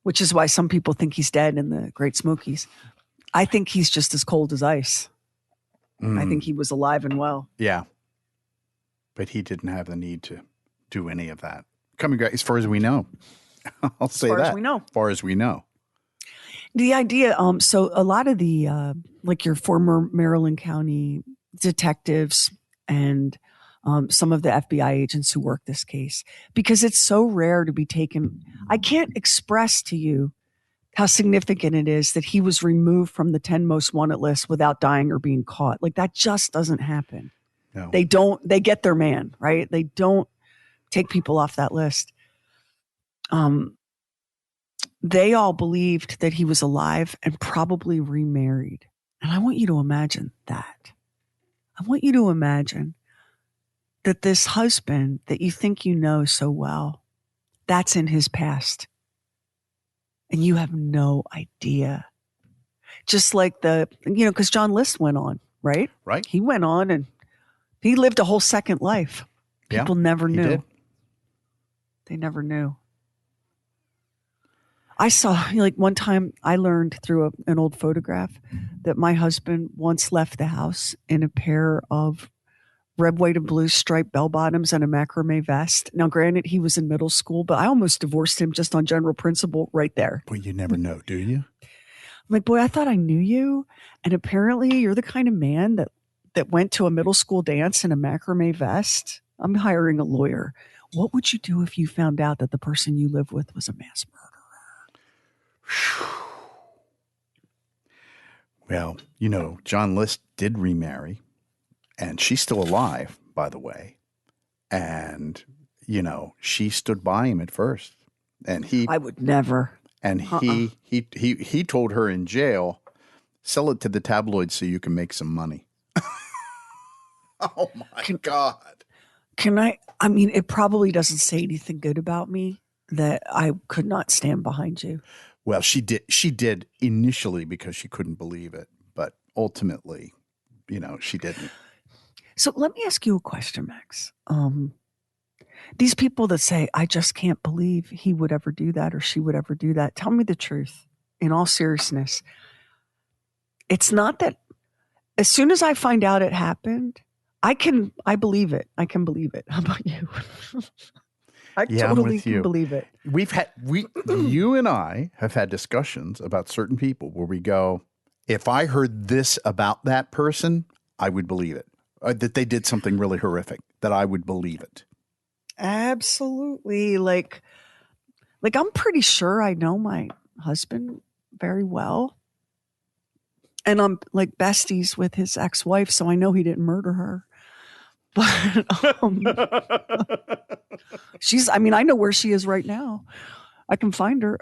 Which is why some people think he's dead in the Great Smokies. I think he's just as cold as ice. I think he was alive and well. Yeah. But he didn't have the need to do any of that. As far as we know. I'll say that. As far as we know. As far as we know. The idea, so a lot of the, like your former Maryland County detectives and some of the FBI agents who work this case, because it's so rare to be taken. I can't express to you how significant it is that he was removed from the 10 most wanted list without dying or being caught. Like that just doesn't happen. No. They get their man, right? They don't take people off that list. They all believed that he was alive and probably remarried. And I want you to imagine that. I want you to imagine that this husband that you think you know so well, that's in his past. And you have no idea. Just like because John List went on, right? Right. He went on and he lived a whole second life. People never knew. Did. They never knew. I saw, one time I learned through an old photograph that my husband once left the house in a pair of red, white, and blue striped bell bottoms and a macrame vest. Now, granted, he was in middle school, but I almost divorced him just on general principle right there. Well, you never know, do you? I'm like, boy, I thought I knew you. And apparently you're the kind of man that went to a middle school dance in a macrame vest. I'm hiring a lawyer. What would you do if you found out that the person you live with was a mass murderer? Well, John List did remarry, and she's still alive, by the way. And, she stood by him at first. And I would never. And he told her in jail, sell it to the tabloids so you can make some money. Oh my God. It probably doesn't say anything good about me that I could not stand behind you. Well, she did initially because she couldn't believe it, but ultimately, she didn't. So let me ask you a question, Max. These people that say, I just can't believe he would ever do that or she would ever do that. Tell me the truth in all seriousness. It's not that as soon as I find out it happened, I believe it. I can believe it. How about you? I totally can believe it. You and I have had discussions about certain people where we go, if I heard this about that person, I would believe it. That they did something really horrific, that I would believe it. Absolutely. Like I'm pretty sure I know my husband very well. And I'm like besties with his ex-wife, so I know he didn't murder her. But I know where she is right now. I can find her.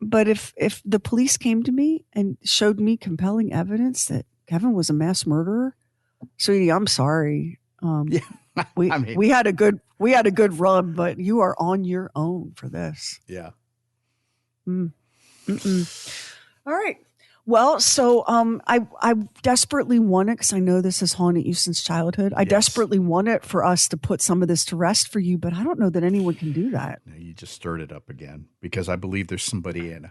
But if the police came to me and showed me compelling evidence that Kevin was a mass murderer, sweetie, I'm sorry. We had a good run, but you are on your own for this. Yeah. All right. Well, so I desperately want it because I know this has haunted you since childhood. I desperately want it for us to put some of this to rest for you, but I don't know that anyone can do that. No, you just stirred it up again because I believe there's somebody in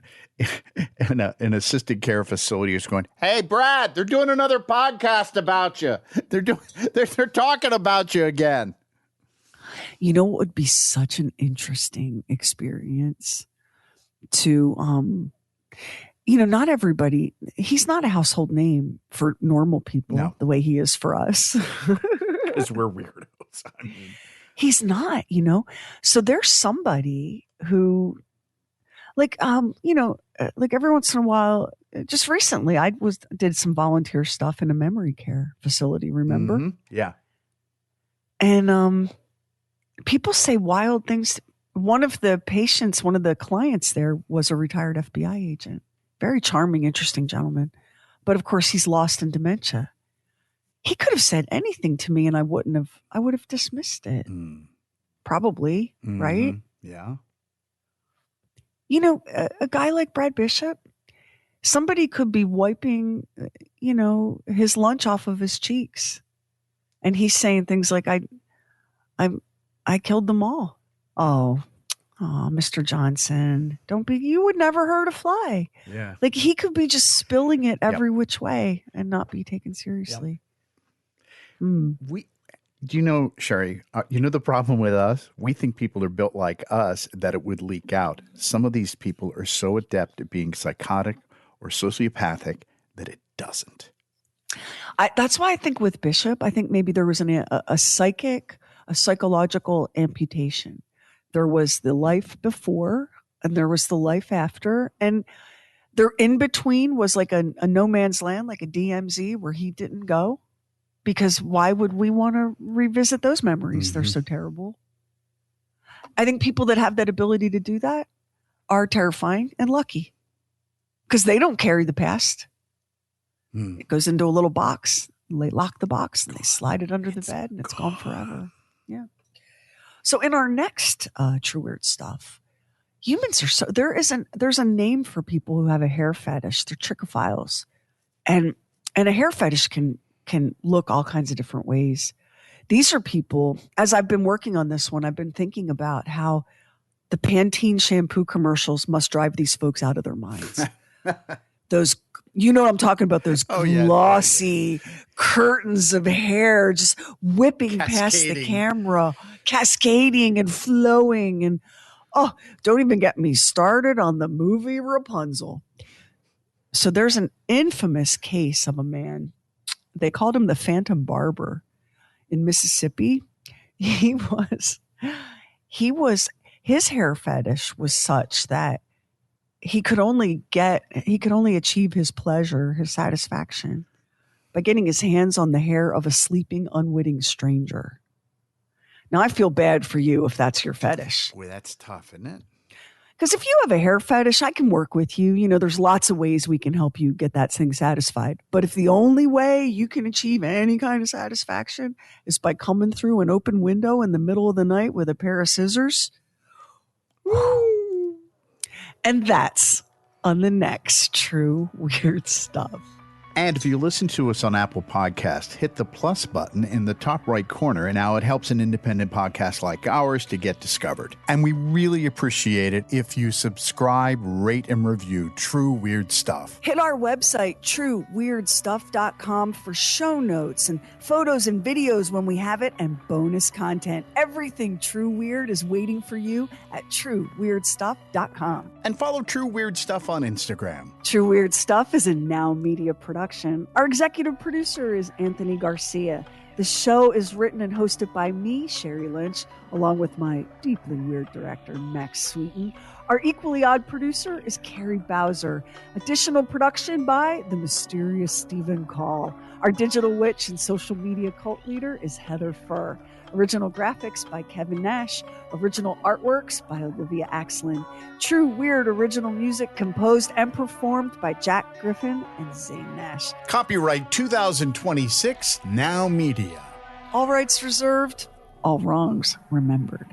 an assisted care facility who's going, "Hey, Brad, they're doing another podcast about you. They're talking about you again." You know what would be such an interesting experience to not everybody, he's not a household name for normal people the way he is for us. Because we're weirdos. He's not, So there's somebody who, like like every once in a while, just recently I did some volunteer stuff in a memory care facility, remember? Mm-hmm. Yeah. And people say wild things. One of the clients there was a retired FBI agent. Very charming, interesting gentleman. But of course he's lost in dementia. He could have said anything to me and I would have dismissed it. Probably, right? Yeah. A guy like Brad Bishop, somebody could be wiping, his lunch off of his cheeks. And he's saying things like, I killed them all. Oh, Mr. Johnson, you would never hurt a fly. Yeah. Like he could be just spilling it every which way and not be taken seriously. Yep. Sherry, the problem with us? We think people are built like us, that it would leak out. Some of these people are so adept at being psychotic or sociopathic that it doesn't. That's why I think with Bishop, I think maybe there was a psychological amputation. There was the life before and there was the life after. And there in between was like a no man's land, like a DMZ where he didn't go. Because why would we want to revisit those memories? They're so terrible. I think people that have that ability to do that are terrifying and lucky because they don't carry the past. It goes into a little box. They lock the box and they slide it under the bed and it's gone forever. Yeah. So in our next True Weird Stuff, humans are there's a name for people who have a hair fetish. They're trichophiles. And a hair fetish can look all kinds of different ways. These are people, as I've been working on this one, I've been thinking about how the Pantene shampoo commercials must drive these folks out of their minds. Those, what I'm talking about, those glossy curtains of hair just whipping past the camera, cascading and flowing. And don't even get me started on the movie Rapunzel. So there's an infamous case of a man. They called him the Phantom Barber in Mississippi. His hair fetish was such that he could only achieve his pleasure, his satisfaction by getting his hands on the hair of a sleeping, unwitting stranger. Now I feel bad for you if that's your fetish. Boy, that's tough, isn't it? Because if you have a hair fetish, I can work with you. There's lots of ways we can help you get that thing satisfied. But if the only way you can achieve any kind of satisfaction is by coming through an open window in the middle of the night with a pair of scissors, woo! And that's on the next True Weird Stuff. And if you listen to us on Apple Podcasts, hit the plus button in the top right corner, and now it helps an independent podcast like ours to get discovered. And we really appreciate it if you subscribe, rate, and review True Weird Stuff. Hit our website, trueweirdstuff.com, for show notes and photos and videos when we have it, and bonus content. Everything True Weird is waiting for you at trueweirdstuff.com. And follow True Weird Stuff on Instagram. True Weird Stuff is a Now Media production. Our executive producer is Anthony Garcia. The show is written and hosted by me, Sherry Lynch, along with my deeply weird director, Max Sweeten. Our equally odd producer is Carrie Bowser. Additional production by the mysterious Stephen Call. Our digital witch and social media cult leader is Heather Furr. Original graphics by Kevin Nash. Original artworks by Olivia Axlin. True Weird original music composed and performed by Jack Griffin and Zane Nash. Copyright 2026, Now Media. All rights reserved, all wrongs remembered.